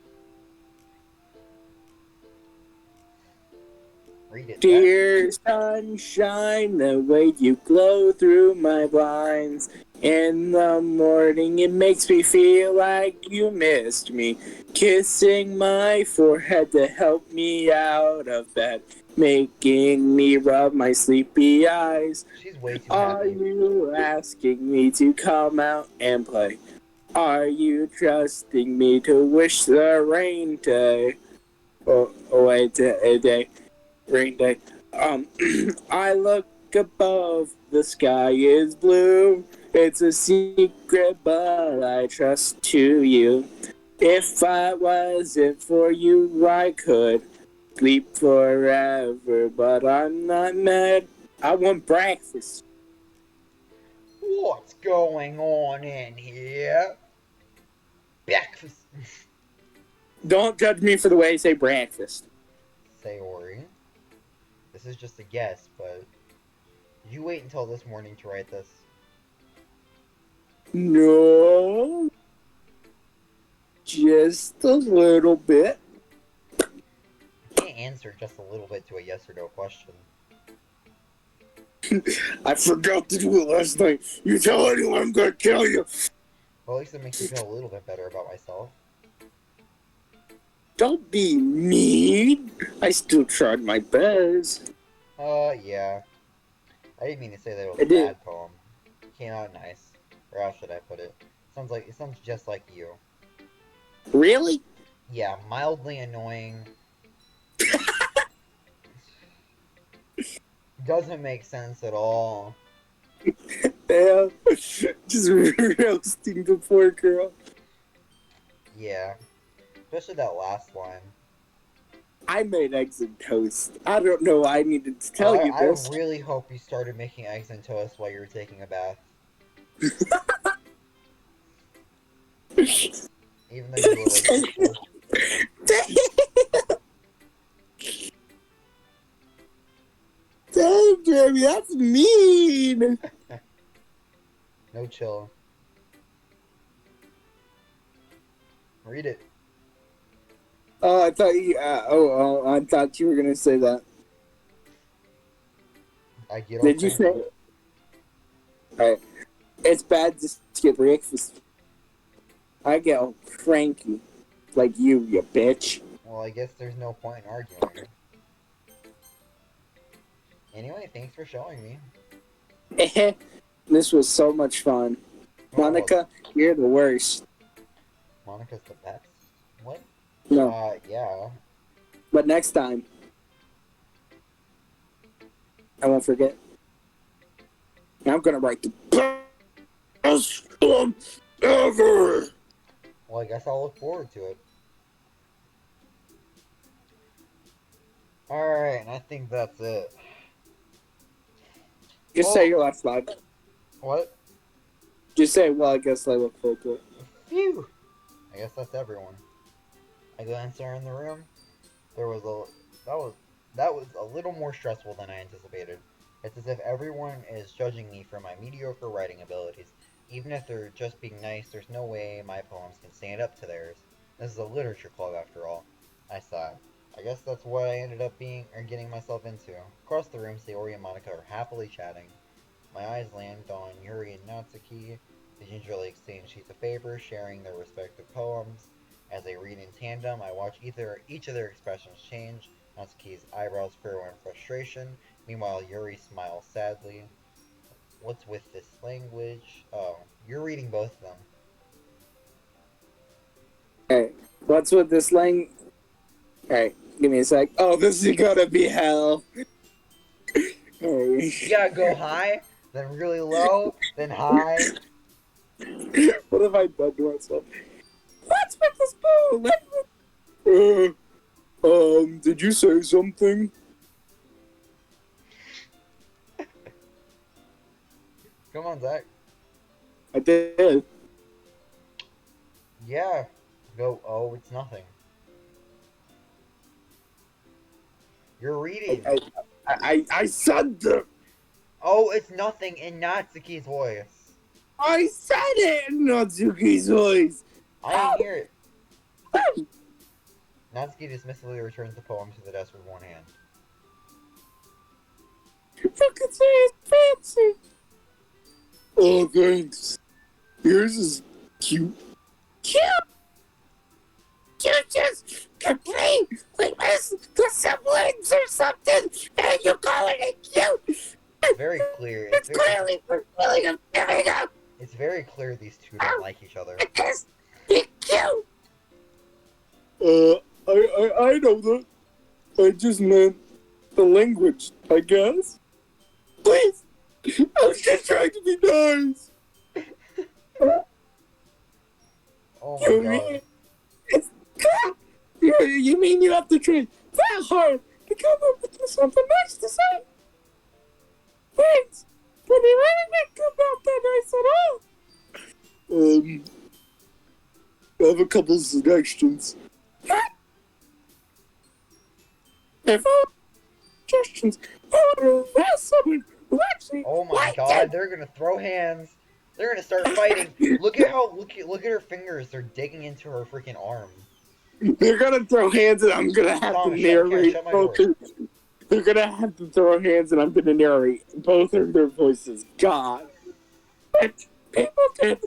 S1: Read it then.
S2: Dear sunshine, the way you glow through my blinds. In the morning, it makes me feel like you missed me. Kissing my forehead to help me out of bed. Making me rub my sleepy eyes.
S1: She's way too
S2: Are
S1: happy.
S2: you asking me to come out and play? Are you trusting me to wish the rain day? Away day. Rain day. I look above, the sky is blue. It's a secret, but I trust to you. If I wasn't for you, I could sleep forever, but I'm not mad. I want breakfast.
S1: What's going on in here? Breakfast.
S2: Don't judge me for the way I say breakfast.
S1: Say, Ori. This is just a guess, but did you wait until this morning to write this?
S2: No, just a little bit.
S1: You can't answer just a little bit to a yes or no question.
S2: I forgot to do it last night. You tell anyone, I'm gonna kill you.
S1: Well, at least it makes me feel a little bit better about myself.
S2: Don't be mean. I still tried my best.
S1: Yeah. I didn't mean to say that it was
S2: I
S1: a
S2: did.
S1: bad poem. It came out nice. Or how should I put it? It sounds just like you.
S2: Really?
S1: Yeah, mildly annoying. Doesn't make sense at all.
S2: Yeah. Just roasting the poor girl.
S1: Yeah. Especially that last line.
S2: I made eggs and toast. I don't know why I needed to tell you this.
S1: I really hope you started making eggs and toast while you were taking a bath. Even though you were like...
S2: Damn, Jeremy, that's mean.
S1: No chill. Read it.
S2: Oh, I thought you. I thought you were gonna say that.
S1: I get
S2: Did you say? Alright. It's bad to skip breakfast. I get all cranky, like you bitch.
S1: Well, I guess there's no point in arguing. Anyway, thanks for showing me.
S2: This was so much fun. Monica, you're the worst.
S1: Monica's the best? What?
S2: No.
S1: Yeah.
S2: But next time, I won't forget. I'm gonna write the best poem ever.
S1: Well, I guess I'll look forward to it. Alright, and I think that's it.
S2: Just say your last line.
S1: What?
S2: Just say, well, I guess I look forward to it.
S1: Phew! I guess that's everyone. I glanced around the room. That was a little more stressful than I anticipated. It's as if everyone is judging me for my mediocre writing abilities. Even if they're just being nice, there's no way my poems can stand up to theirs. This is a literature club after all. I sighed. I guess that's what I ended up getting myself into. Across the room, Sayori and Monica are happily chatting. My eyes land on Yuri and Natsuki. They gingerly exchange sheets of paper, sharing their respective poems. As they read in tandem, I watch each of their expressions change. Natsuki's eyebrows furrow in frustration. Meanwhile, Yuri smiles sadly. What's with this language? Oh, you're reading both of them.
S2: Alright, what's with this language? Alright, give me a sec. Oh, this is gonna be hell.
S1: You gotta go high, then really low, then high.
S2: What have I done to myself? What's with this poem? Did you say something?
S1: Come on, Zach.
S2: I did.
S1: Yeah. Go, oh, it's nothing. You're reading.
S2: I said that.
S1: Oh, it's nothing in Natsuki's voice.
S2: I said it in Natsuki's voice.
S1: I didn't hear it. Natsuki dismissively returns the poem to the desk with one hand.
S2: You can say it's fancy. Oh, thanks. Yours is cute. Cute? You just complain like this to someone or something, and you call it cute.
S1: It's very clear.
S2: It's clearly for feeling of giving up.
S1: It's very clear these two don't like each other.
S2: Just be cute. I know that. I just meant the language, I guess. Please! I was just trying to be nice!
S1: Oh my god.
S2: You mean you have to try that hard to come up with something nice to say? Thanks! But he really didn't come out that nice at all! I have a couple suggestions. If I have suggestions, I would ask someone who actually
S1: Oh my
S2: liked
S1: god,
S2: it.
S1: they're gonna throw hands. They're gonna start fighting. Look at her fingers. They're digging into her freaking arm.
S2: They're gonna throw hands and I'm gonna have to
S1: Thomas,
S2: narrate
S1: shut my
S2: both.
S1: door.
S2: They're gonna have to throw hands and I'm gonna narrate both of their voices. God. And people did,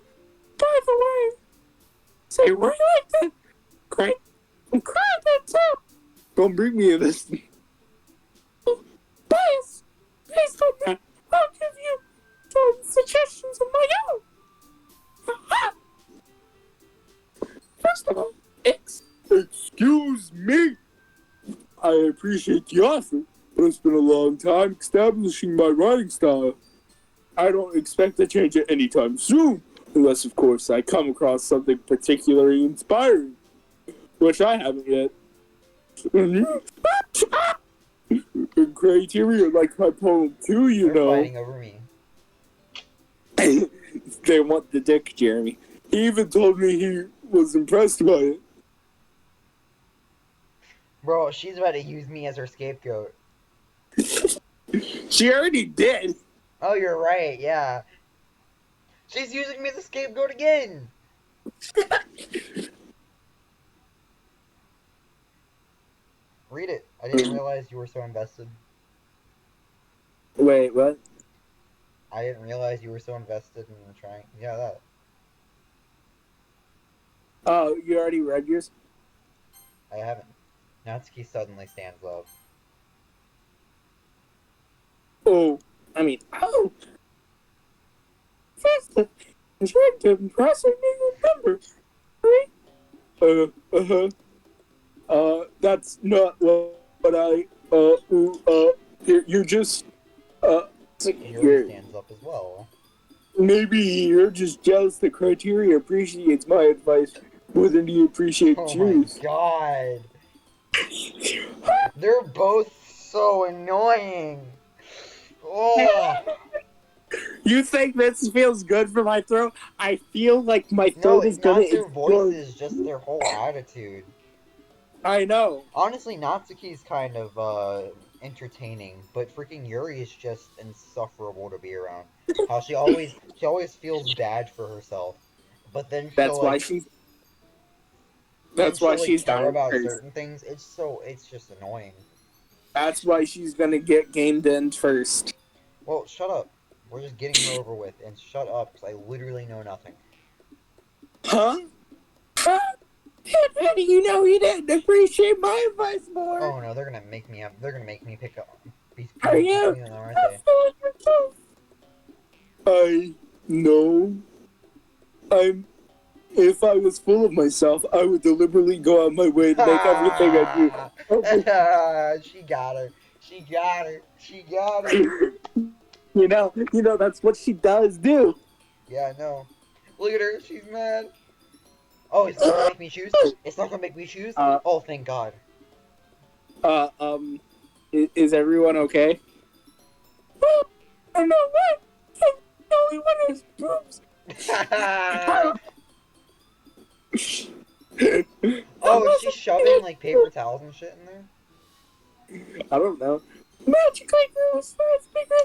S2: by the way, say, were you like that? Great. I'm crying that too. Don't bring me in this. Based on that, I'll give you some suggestions of my own. First of all, excuse me. I appreciate the offer, but it's been a long time establishing my writing style. I don't expect to change it anytime soon, unless, of course, I come across something particularly inspiring, which I haven't yet. And criteria like my poem too, you
S1: They're
S2: know.
S1: fighting over me.
S2: They want the dick, Jeremy. He even told me he was impressed by it.
S1: Bro, she's about to use me as her scapegoat.
S2: She already did.
S1: Oh, you're right, yeah. She's using me as a scapegoat again! Read it. I didn't realize you were so invested.
S2: Wait, what?
S1: I didn't realize you were so invested in trying. Yeah, that.
S2: Oh, you already read yours?
S1: I haven't. Natsuki suddenly stands up.
S2: Oh, first, I'm trying to impress me remember. That's not what I, you're just,
S1: Yuri stands up as well.
S2: maybe you're just jealous the criteria appreciates my advice more than you appreciate
S1: Oh
S2: yours.
S1: my god. They're both so annoying. Oh.
S2: You think this feels good for my throat? I feel like my
S1: No,
S2: throat is
S1: it's
S2: gonna
S1: not their
S2: explode.
S1: voices, just their whole attitude.
S2: I know.
S1: Honestly, Natsuki's kind of entertaining, but freaking Yuri is just insufferable to be around. How she always feels bad for herself, but then
S2: That's why she's. That's why she's
S1: care
S2: dying
S1: about
S2: first.
S1: certain things. It's just annoying.
S2: That's why she's gonna get gamed in first.
S1: Well, shut up. We're just getting her over with, and shut up, because I literally know nothing.
S2: Huh? How do you know you didn't appreciate my advice more?
S1: Oh no, they're gonna make me pick up.
S2: Are you?
S1: Them, aren't they?
S2: I know. If I was full of myself, I would deliberately go out my way to make everything I do.
S1: She got her. She got her. She got her.
S2: You know, that's what she does do.
S1: Yeah, I know. Look at her. She's mad. Oh, it's not gonna make me choose? It's not gonna make me choose? Oh, thank God.
S2: Is everyone okay? Well, I know what. I'm the only one who's boobs.
S1: Oh, is she shoving like paper towels and shit in there?
S2: I don't know. Magically grew as far as bigger,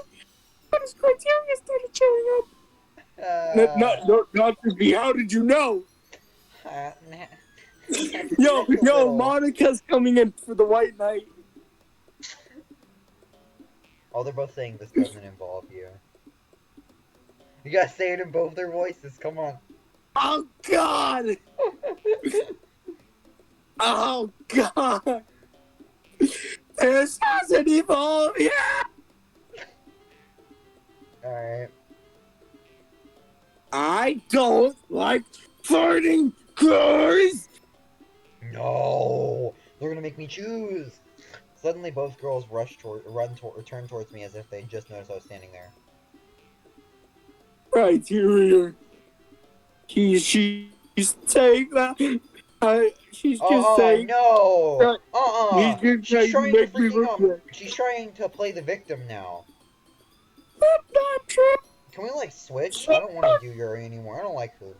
S2: but his criteria started showing up. Not to be. How did you know? Yo, Monica's coming in for the White Knight.
S1: Oh, they're both saying this doesn't involve you. You gotta say it in both their voices, come on.
S2: Oh, God! Oh, God! This hasn't evolved yet!
S1: Alright.
S2: I don't like farting cars!
S1: No! They're gonna make me choose! Suddenly, both girls turn towards me as if they just noticed I was standing there.
S2: Criteria. She's saying that. She's just saying
S1: No!
S2: that. He's just
S1: She's
S2: trying to
S1: trying to
S2: make me
S1: freaking,
S2: look good.
S1: she's trying to play the victim now.
S2: That's not true.
S1: Can we, like, switch? I don't want to do Yuri anymore. I don't like her.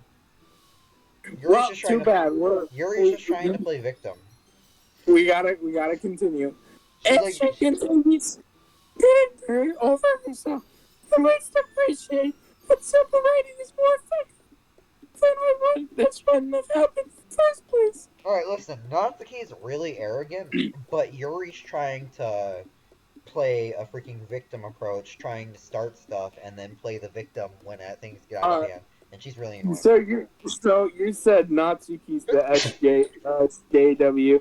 S2: Well, too bad.
S1: Yuri's just trying to play victim.
S2: We gotta continue.
S1: She's
S2: And
S1: like,
S2: she continues getting very over herself. The least appreciate that separating is more effective than what this wouldn't have happened in the first place.
S1: alright, listen, Natsuki is really arrogant, but Yuri's trying to play a freaking victim approach, trying to start stuff and then play the victim when things get out of hand, and she's really annoying.
S2: So you said Natsuki's the SJW.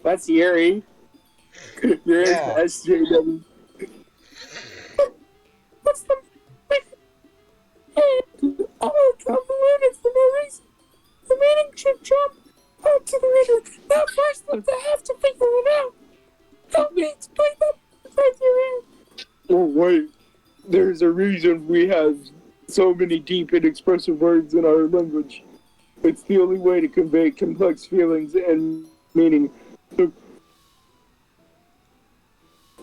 S2: That's Yuri. Yuri's
S1: Yeah.
S2: the SJW. What's the all convoluted for no reason? The meaning should jump out to the reader, not force them to have to figure it out. Help me explain that criteria. Oh wait, there's a reason we have so many deep and expressive words in our language. It's the only way to convey complex feelings and meaning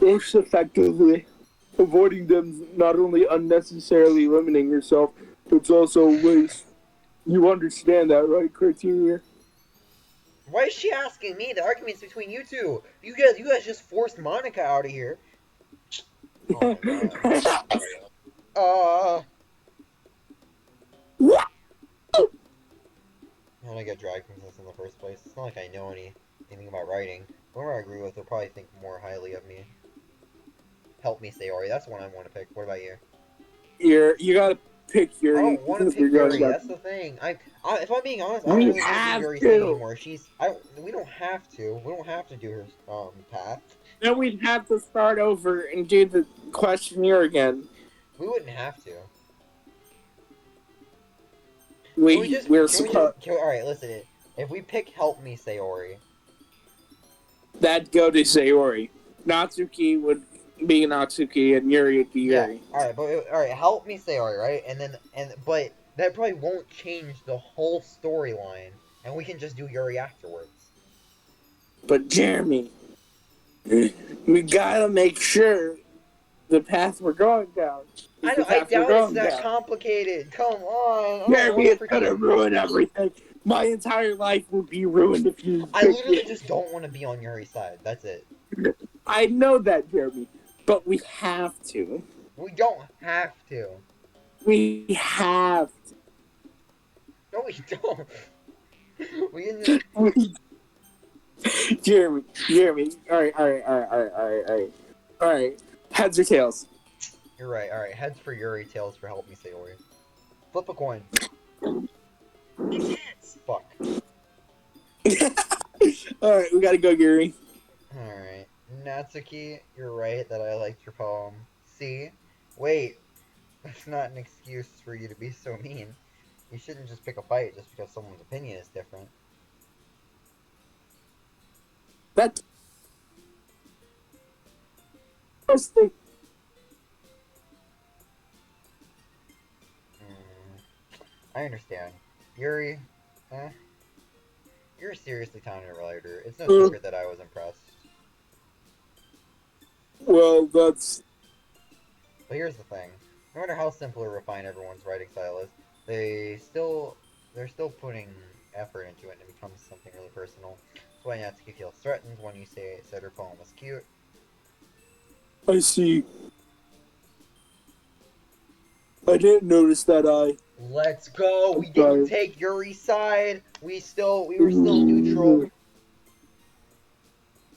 S2: most effectively. Avoiding them not only unnecessarily limiting yourself, it's also a waste. You understand that, right, criteria?
S1: Why is she asking me? The argument's between you two. You guys just forced Monica out of here. Oh my god.
S2: What?
S1: How did I get dragged from this in the first place? It's not like I know anything about writing. Whoever I agree with will probably think more highly of me. Help me, Sayori. That's the one I want to pick. What about you?
S2: You gotta pick Yuri.
S1: I don't want to pick Yuri. That's the thing. If I'm being honest, I don't really want to do Yuri's thing anymore. We don't have to. We don't have to do her path.
S2: Then we'd have to start over and do the questionnaire again.
S1: We wouldn't have to. Alright, listen. If we pick Help Me, Sayori.
S2: That'd go to Sayori. Natsuki would be Natsuki and Yuri would be Yuri.
S1: Yeah, alright, Help Me, Sayori, right? But that probably won't change the whole storyline, and we can just do Yuri afterwards.
S2: But Jeremy, we gotta make sure the path we're going down.
S1: I doubt it's that complicated. Come on.
S2: Jeremy, it's gonna ruin everything. My entire life would be ruined if you.
S1: I literally just don't want to be on Yuri's side. That's it.
S2: I know that, Jeremy, but we have to.
S1: We don't have to.
S2: We have to.
S1: No, we don't. We didn't.
S2: Jeremy. All right. Heads or tails?
S1: You're right. All right. Heads for Yuri, tails for Help Me, Sayori. Flip a coin. Fuck.
S2: All right, we gotta go, Yuri.
S1: All right, Natsuki, you're right that I liked your poem. See, wait, that's not an excuse for you to be so mean. You shouldn't just pick a fight just because someone's opinion is different.
S2: That's
S1: I understand. Yuri, you're a seriously talented writer. It's no secret that I was impressed.
S2: Well, that's...
S1: But here's the thing. No matter how simple or refined everyone's writing style is, they're still putting effort into it and it becomes something really personal. That's why Natsuki feels threatened when you said her poem was cute.
S2: I see. I didn't notice that
S1: Let's go! We didn't take Yuri's side! We were still neutral.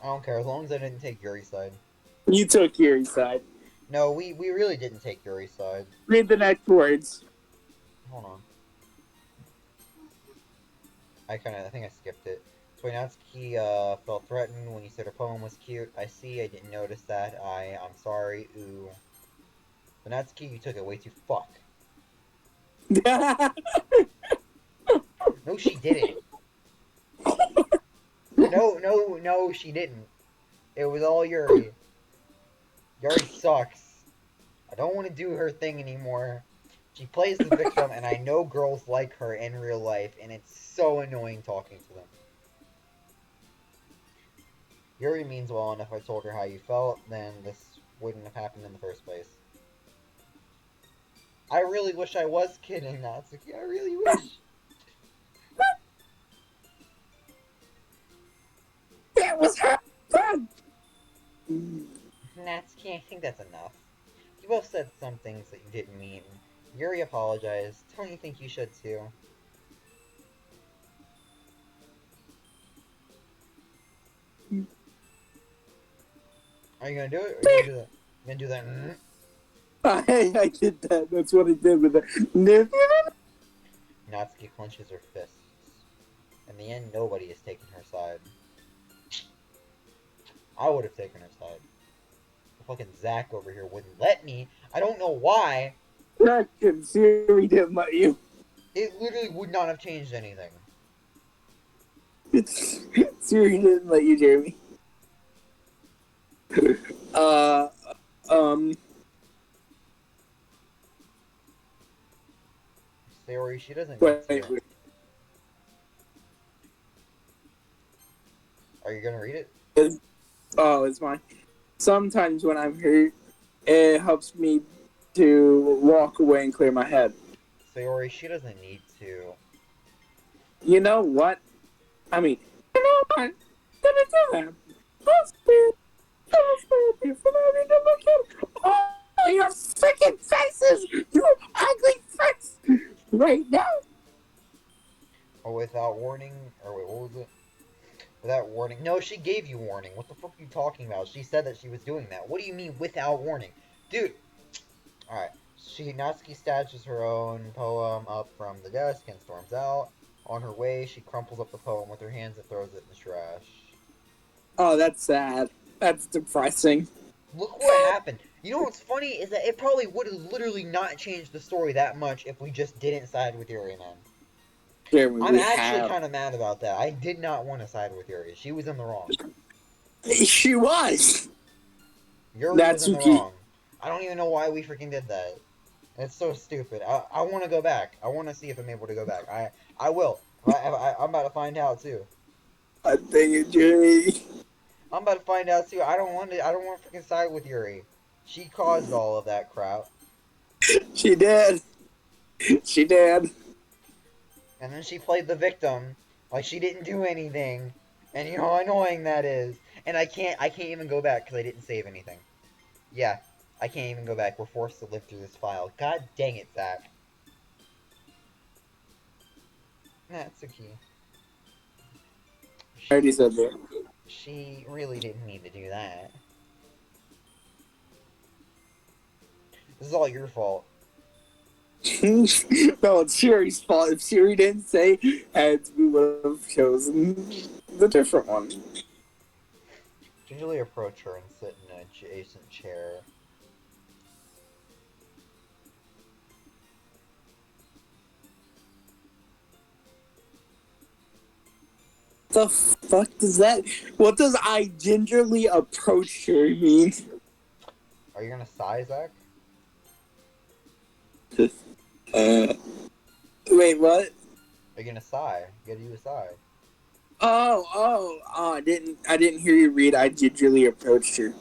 S1: I don't care, as long as I didn't take Yuri's side.
S2: You took Yuri's side.
S1: No, we really didn't take Yuri's side.
S2: Read the next words.
S1: Hold on. I think I skipped it. So Natsuki felt threatened when you said her poem was cute. I see, I didn't notice that. I'm sorry, ooh. But Natsuki, you took it way too fuck. No, she didn't. No, she didn't. It was all Yuri. Yuri sucks. I don't want to do her thing anymore. She plays the victim, and I know girls like her in real life, and it's so annoying talking to them. Yuri means well, and if I told her how you felt, then this wouldn't have happened in the first place. I really wish I was kidding, Natsuki. I really wish.
S2: That was her friend.
S1: Natsuki, I think that's enough. You both said some things that you didn't mean. Yuri apologized. Don't you think you should too? Are you gonna do it? Or are you gonna do that? You gonna do that?
S2: I did that. That's what I did with it.
S1: Natsuki clenches her fists. In the end, nobody is taking her side. I would have taken her side. The fucking Zach over here wouldn't let me. I don't know why.
S2: Reckon Siri didn't let you.
S1: It literally would not have changed anything.
S2: Siri didn't let you, Jeremy.
S1: Sayori, she doesn't need
S2: Wait.
S1: to. Are you gonna read it?
S2: It's fine. Sometimes when I'm hurt, it helps me to walk away and clear my head.
S1: Sayori, she doesn't need to.
S2: You know what? I mean, you know what? I'm gonna do that. That's weird. That's weird for me to look at all your freaking faces! You ugly face! Right now!
S1: Or without warning? Or wait, what was it? Without warning? No, she gave you warning. What the fuck are you talking about? She said that she was doing that. What do you mean without warning? Dude! Alright. Natsuki stashes her own poem up from the desk and storms out. On her way, she crumples up the poem with her hands and throws it in the trash.
S2: Oh, that's sad. That's depressing.
S1: Look what happened. You know what's funny is that it probably would have literally not changed the story that much if we just didn't side with Yuri, man.
S2: Jeremy,
S1: I'm actually kind of mad about that. I did not want to side with Yuri. She was in the wrong.
S2: She was!
S1: Yuri was in the wrong. I don't even know why we freaking did that. It's so stupid. I want to go back. I want to see if I'm able to go back. I will. I'm about to find out too.
S2: I think it, Jeremy.
S1: I'm about to find out too. I don't want to freaking side with Yuri. She caused all of that crap.
S2: She did. She did.
S1: And then she played the victim like she didn't do anything. And you know how annoying that is. And I can't even go back because I didn't save anything. Yeah, I can't even go back. We're forced to live through this file. God dang it, Zach. Natsuki.
S2: I already said that.
S1: She really didn't need to do that. This is all your fault.
S2: No, it's Siri's fault. If Siri didn't say heads, we would have chosen the different one.
S1: Gingerly approach her and sit in an adjacent chair.
S2: The fuck does that? What does I gingerly approach her mean?
S1: Are you gonna sigh, Zach?
S2: Wait, what?
S1: Are you gonna sigh? You gotta do a sigh.
S2: I didn't hear you read. I gingerly approached her.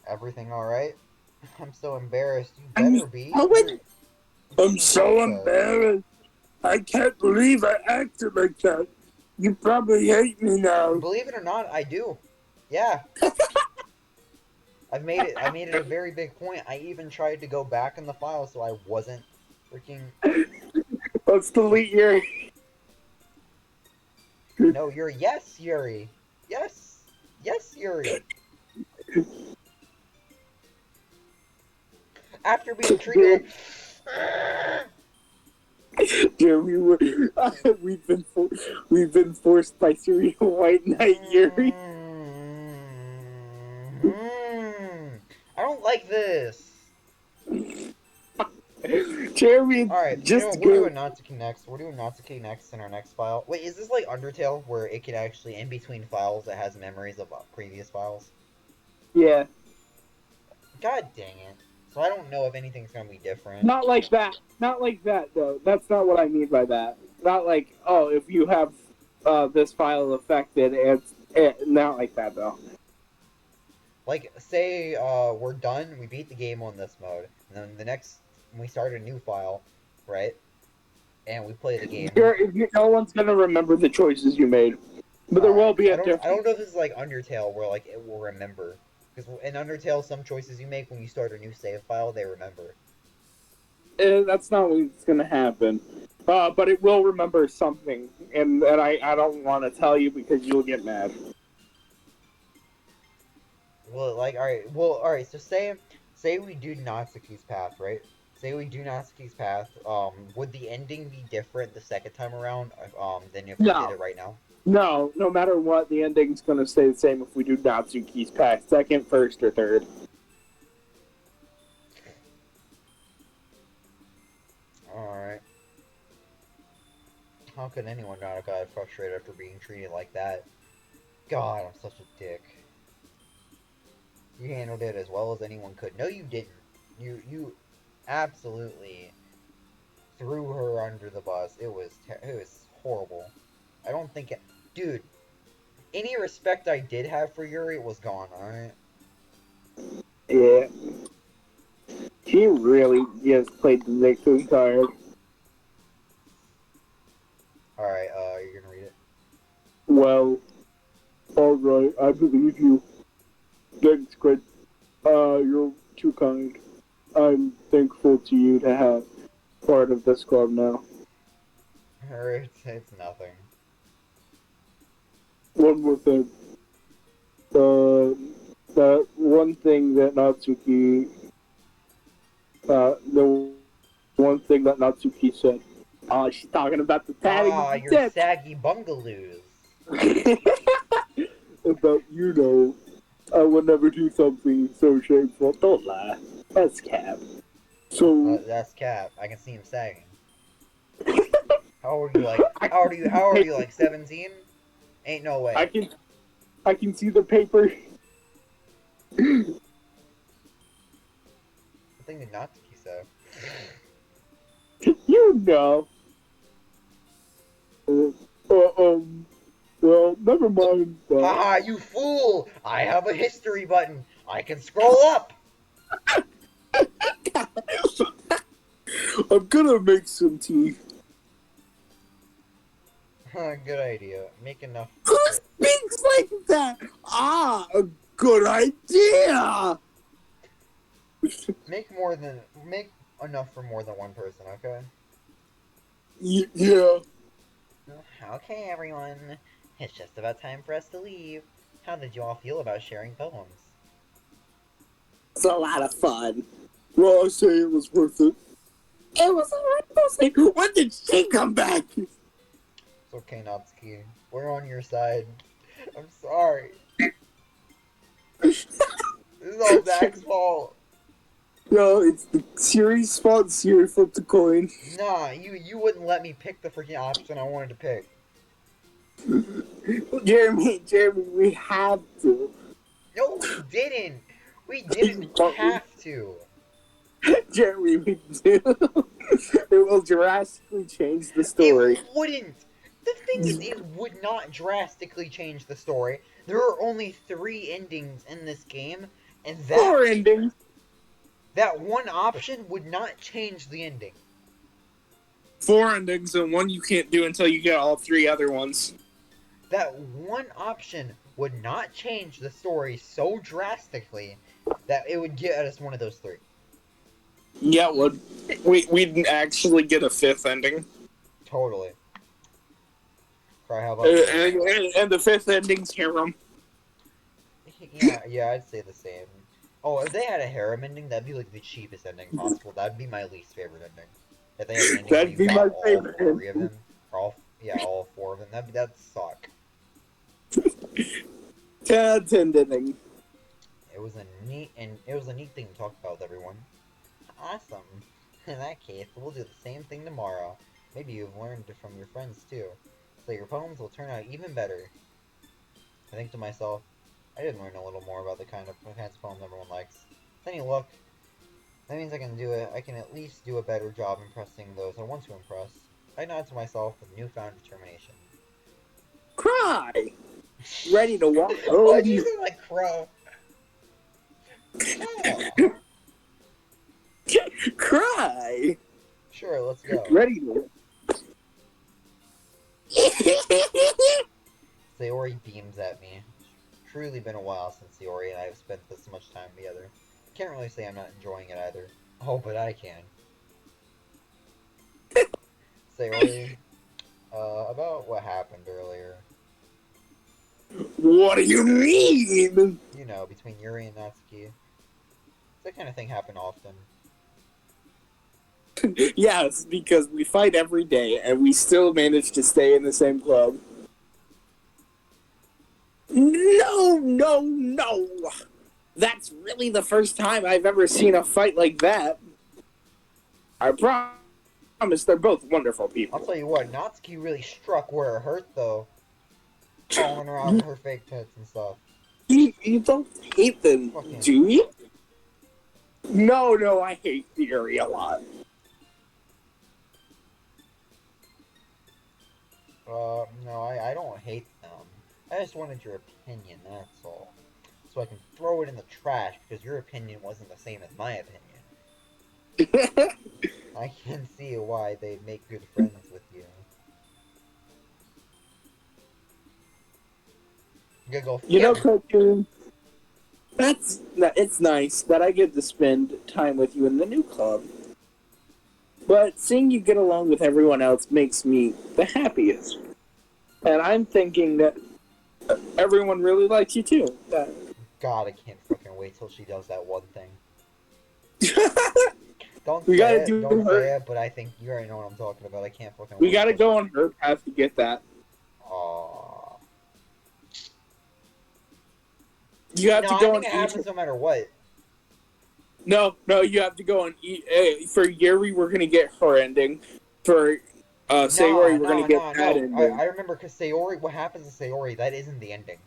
S1: Everything alright? I'm so embarrassed. You better be.
S2: I'm so embarrassed. I can't believe I acted like that. You probably hate me now.
S1: Believe it or not, I do. Yeah. I made it a very big point. I even tried to go back in the file so I wasn't freaking...
S2: Let's delete Yuri.
S1: No, Yuri. Yes, Yuri. Yes. Yes, Yuri. After being treated
S2: Jeremy, we've been forced by Siri to White Knight Yuri.
S1: I don't like this.
S2: Jeremy,
S1: Alright, you know,
S2: just
S1: we're
S2: go.
S1: doing Natsuki next. We're doing Natsuki next in our next file. Wait, is this like Undertale, where it can actually, in between files, it has memories of previous files?
S2: Yeah,
S1: God dang it. So I don't know if anything's gonna be different.
S2: not like that. Not like that, though. That's not what I mean by that. Not like, oh, if you have this file affected, not like that, though.
S1: Like, say, we're done, we beat the game on this mode, and then the next, we start a new file, right? And we play the game.
S2: No one's gonna remember the choices you made, but there will
S1: Alright,
S2: be
S1: so
S2: a
S1: I don't
S2: difference.
S1: know if this is like Undertale, where, like, it will remember. Because in Undertale, some choices you make when you start a new save file, they remember.
S2: That's not what's gonna happen. But it will remember something, and I don't want to tell you because you'll get mad.
S1: Well, like, alright, so say we do Natsuki's path, right? Say we do Natsuki's path, would the ending be different the second time around, than if we did
S2: No,
S1: it right now?
S2: no matter what, the ending's gonna stay the same if we do Natsuki's pack, second, first, or third.
S1: Alright. How could anyone not have got frustrated after being treated like that? God, I'm such a dick. You handled it as well as anyone could. No, you didn't. You absolutely threw her under the bus. It was horrible. I don't think it, dude. Any respect I did have for Yuri was gone. All right.
S2: Yeah, he really just played the victim card.
S1: All right. You're gonna read it.
S2: Well, alright, I believe you. Thanks, Greg. You're too kind. I'm thankful to you to have part of this club now.
S1: Or it's nothing.
S2: One more thing. That one thing that Natsuki, the one thing that Natsuki said. Oh, she's talking about the tatting of
S1: Ah,
S2: the
S1: your
S2: tip.
S1: saggy bungaloos.
S2: About, I would never do something so shameful. Don't lie. That's cap. So,
S1: That's Cap. I can see him sagging. How old are you? Like, how old are you? How old are you? Like 17? Ain't no
S2: I
S1: way.
S2: can, I can see the paper.
S1: The thing that Natsuki said.
S2: You know. Well, never mind.
S1: Haha, you fool! I have a history button. I can scroll up.
S2: I'm gonna make some tea.
S1: Good idea. Make enough.
S2: Who speaks like that? Ah, a good idea.
S1: Make enough for more than one person. Okay.
S2: Yeah.
S1: Okay, everyone. It's just about time for us to leave. How did you all feel about sharing poems?
S2: It's a lot of fun. Well, I say it was worth it. It was alright. When did she come back?
S1: It's okay, Natsuki. We're on your side. I'm sorry. This is all Zach's fault.
S2: No, it's the series fault. Siri flipped a coin.
S1: Nah, you wouldn't let me pick the freaking option I wanted to pick.
S2: Jeremy, we have to.
S1: No, we didn't. We didn't have to.
S2: Jeremy, we do. It will drastically change the story.
S1: It wouldn't. The thing is, it would not drastically change the story. There are only 3 endings in this game, and
S2: Four endings.
S1: that one option would not change the ending.
S2: 4 endings, and one you can't do until you get all 3 other ones.
S1: That one option would not change the story so drastically that it would get us one of those 3.
S2: Yeah, it would. We'd actually get a 5th ending.
S1: Totally. Cry, how about
S2: And the 5th ending's harem.
S1: Yeah, I'd say the same. Oh, if they had a harem ending, that'd be like the cheapest ending possible. That'd be my least favorite ending. If they had an ending where
S2: That'd
S1: you
S2: be
S1: got
S2: my
S1: all
S2: favorite
S1: 3 of
S2: ending.
S1: them, or all 4 of them, that'd suck.
S2: 10 ending.
S1: It was a neat thing to talk about with everyone. Awesome. In that case, we'll do the same thing tomorrow. Maybe you've learned from your friends too, so your poems will turn out even better. I think to myself, I did learn a little more about the kinds of poems everyone likes. Then you look. That means I can do it. I can at least do a better job impressing those I want to impress. I nod to myself with newfound determination.
S2: Cry! Ready to walk
S1: Why'd you
S2: home?
S1: say like crow? Oh.
S2: Cry!
S1: Sure, let's go.
S2: Ready to...
S1: Sayori beams at me. It's truly been a while since Sayori and I have spent this much time together. I can't really say I'm not enjoying it either. Oh, but I can. Sayori, about what happened earlier.
S2: What do you mean?
S1: You know, between Yuri and Natsuki. Does that kind of thing happen often?
S2: Yes, because we fight every day and we still manage to stay in the same club. No! That's really the first time I've ever seen a fight like that. I promise they're both wonderful people.
S1: I'll tell you what, Natsuki really struck where it hurt, though. Calling her out her fake tits and stuff.
S2: You don't hate them, do you? No, I hate Theory a lot.
S1: No, I don't hate them. I just wanted your opinion, that's all. So I can throw it in the trash because your opinion wasn't the same as my opinion. I can see why they make good friends with you. You go.
S2: You know, Cartoon, it's nice that I get to spend time with you in the new club. But seeing you get along with everyone else makes me the happiest. And I'm thinking that everyone really likes you too.
S1: God, I can't fucking wait till she does that one thing. Don't
S2: we
S1: say
S2: gotta
S1: it,
S2: do
S1: don't
S2: her.
S1: say it, but I think you already know what I'm talking about. I can't fucking
S2: We
S1: wait.
S2: gotta go on her path to get that.
S1: Aww.
S2: You have
S1: No,
S2: to
S1: I
S2: go
S1: think
S2: on
S1: it happens no matter what.
S2: No, you have to go on for Yuri, we're gonna get her ending. For Sayori, we're gonna get that ending.
S1: I remember because Sayori, what happens to Sayori, that isn't the ending.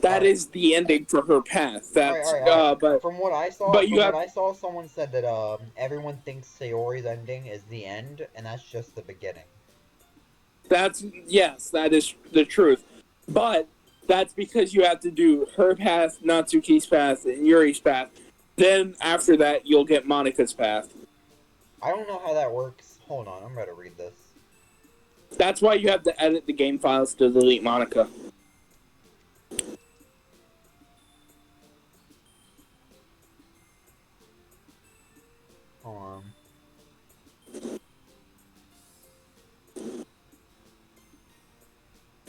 S2: That is the ending for her path. That's
S1: alright.
S2: but
S1: From what I saw, someone said that everyone thinks Sayori's ending is the end, and that's just the beginning.
S2: that is the truth. But that's because you have to do her path, Natsuki's path, and Yuri's path. Then after that, you'll get Monika's path.
S1: I don't know how that works. Hold on, I'm about to read this.
S2: That's why you have to edit the game files to delete Monika.
S1: Hold on.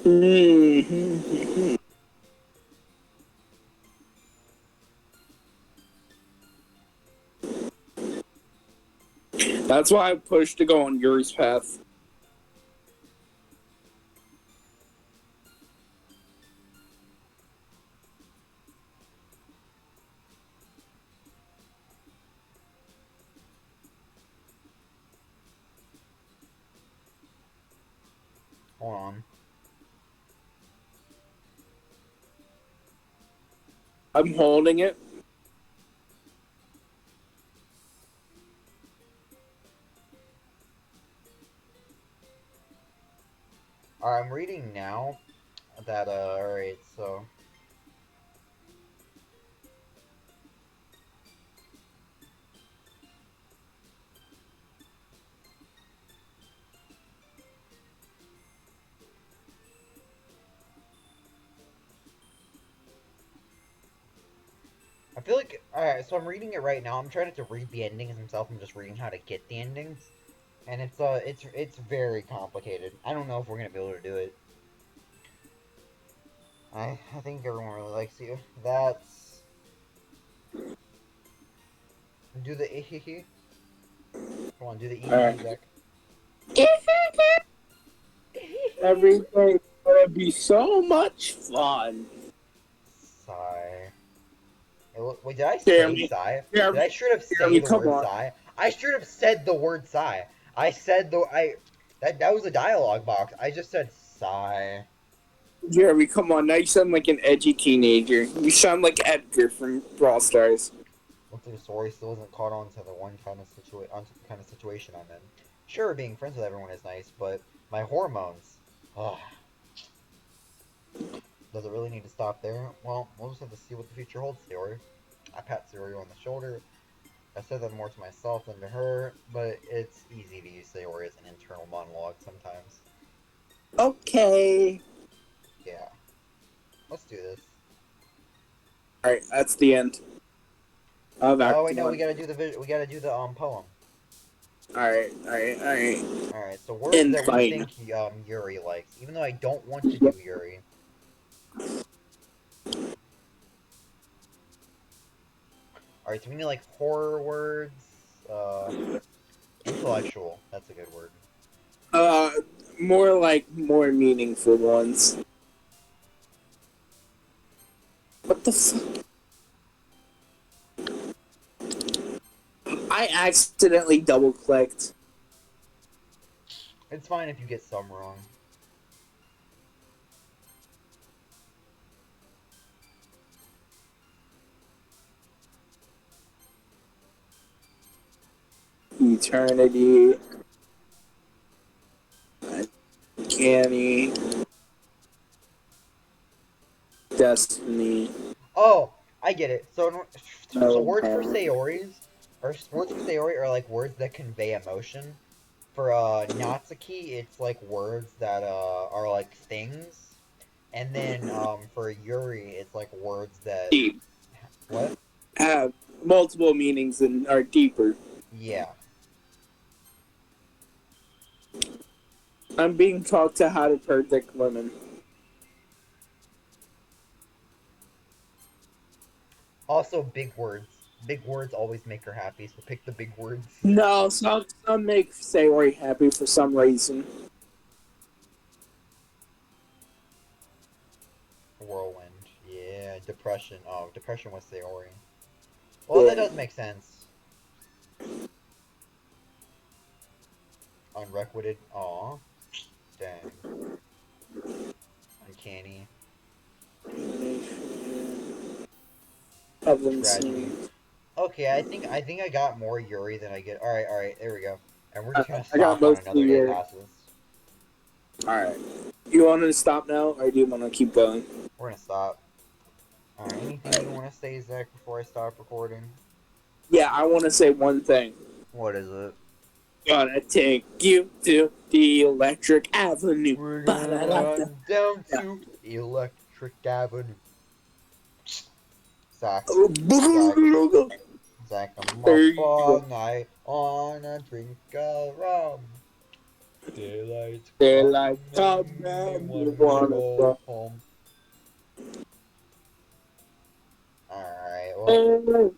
S2: Mm-hmm. That's why I pushed to go on Yuri's path.
S1: Hold on.
S2: I'm holding it.
S1: Alright, I'm reading now that, alright, so... I feel like, alright, so I'm reading it right now. I'm trying not to read the endings himself. I'm just reading how to get the endings. And it's very complicated. I don't know if we're gonna be able to do it. I think everyone really likes you. That's... Do the ihihi. Come on, do the ihihi back.
S2: Everything's gonna be so much fun.
S1: Sigh. Wait, did I say
S2: Jeremy,
S1: sigh? Did
S2: Jeremy,
S1: I straight up say
S2: Jeremy,
S1: the
S2: come
S1: word
S2: on.
S1: sigh? I straight up said the word sigh. I said the I that was a dialogue box. I just said sigh.
S2: Jeremy, come on. Now you sound like an edgy teenager. You sound like Edgar from Brawl Stars.
S1: Looks like the story still isn't caught on to the onto the kind of situation I'm in. Sure, being friends with everyone is nice, but my hormones. Ugh. Does it really need to stop there? Well, we'll just have to see what the future holds, Sayori. I pat Sayori on the shoulder. I said that more to myself than to her, but it's easy to use Sayori as an internal monologue sometimes.
S2: Okay.
S1: Yeah, let's do this.
S2: Alright, that's the end of
S1: Oh
S2: Act
S1: wait, no,
S2: 1.
S1: we gotta do the poem.
S2: Alright.
S1: All right, so words
S2: And
S1: that we
S2: fine.
S1: think Yuri likes, even though I don't want to do Yuri. All right, so we need like horror words. Intellectual. That's a good word.
S2: Uh, more meaningful ones. What the fuck? I accidentally double clicked.
S1: It's fine if you get some wrong.
S2: Eternity. Uncanny. Destiny.
S1: Oh, I get it. So words for
S2: Melancholy.
S1: Sayoris, or words for Sayori are like words that convey emotion. For Natsuki, it's like words that are like things. And then for Yuri, it's like words that
S2: Deep.
S1: what?
S2: Have multiple meanings and are deeper.
S1: Yeah.
S2: I'm being taught to how to predict women.
S1: Also, big words. Big words always make her happy, so pick the big words.
S2: No, some make Sayori happy for some reason.
S1: Whirlwind. Yeah. Depression. Oh, depression was Sayori. Well, that
S2: Yeah.
S1: does make sense. Unrequited. Aw. Dang. Uncanny.
S2: Haven't
S1: Tragedy.
S2: seen.
S1: Okay, I think I got more Yuri than I get. All right, there we go. And we're just gonna
S2: I got
S1: stop on
S2: most of the
S1: another day
S2: year.
S1: passes.
S2: Alright. You want to stop now, or do you want to keep going?
S1: We're gonna stop. All right. Anything you want to say, Zach, before I stop recording?
S2: Yeah, I want to say one thing.
S1: What is it?
S2: Gonna take you to the Electric Avenue.
S1: We're gonna
S2: Ba-da-da-da.
S1: run down
S2: Yeah.
S1: to Electric Avenue. Zach, Zach,
S2: Boogaloo.
S1: Zach, I'm
S2: There
S1: up
S2: you go.
S1: all night on a drink of rum. Daylight's
S2: Daylight come
S1: coming, me
S2: and you
S1: wanna
S2: wanna
S1: go
S2: go.
S1: home. Alright, well,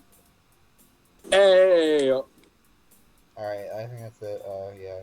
S2: Hey, hey.
S1: alright, I think that's it. Yeah.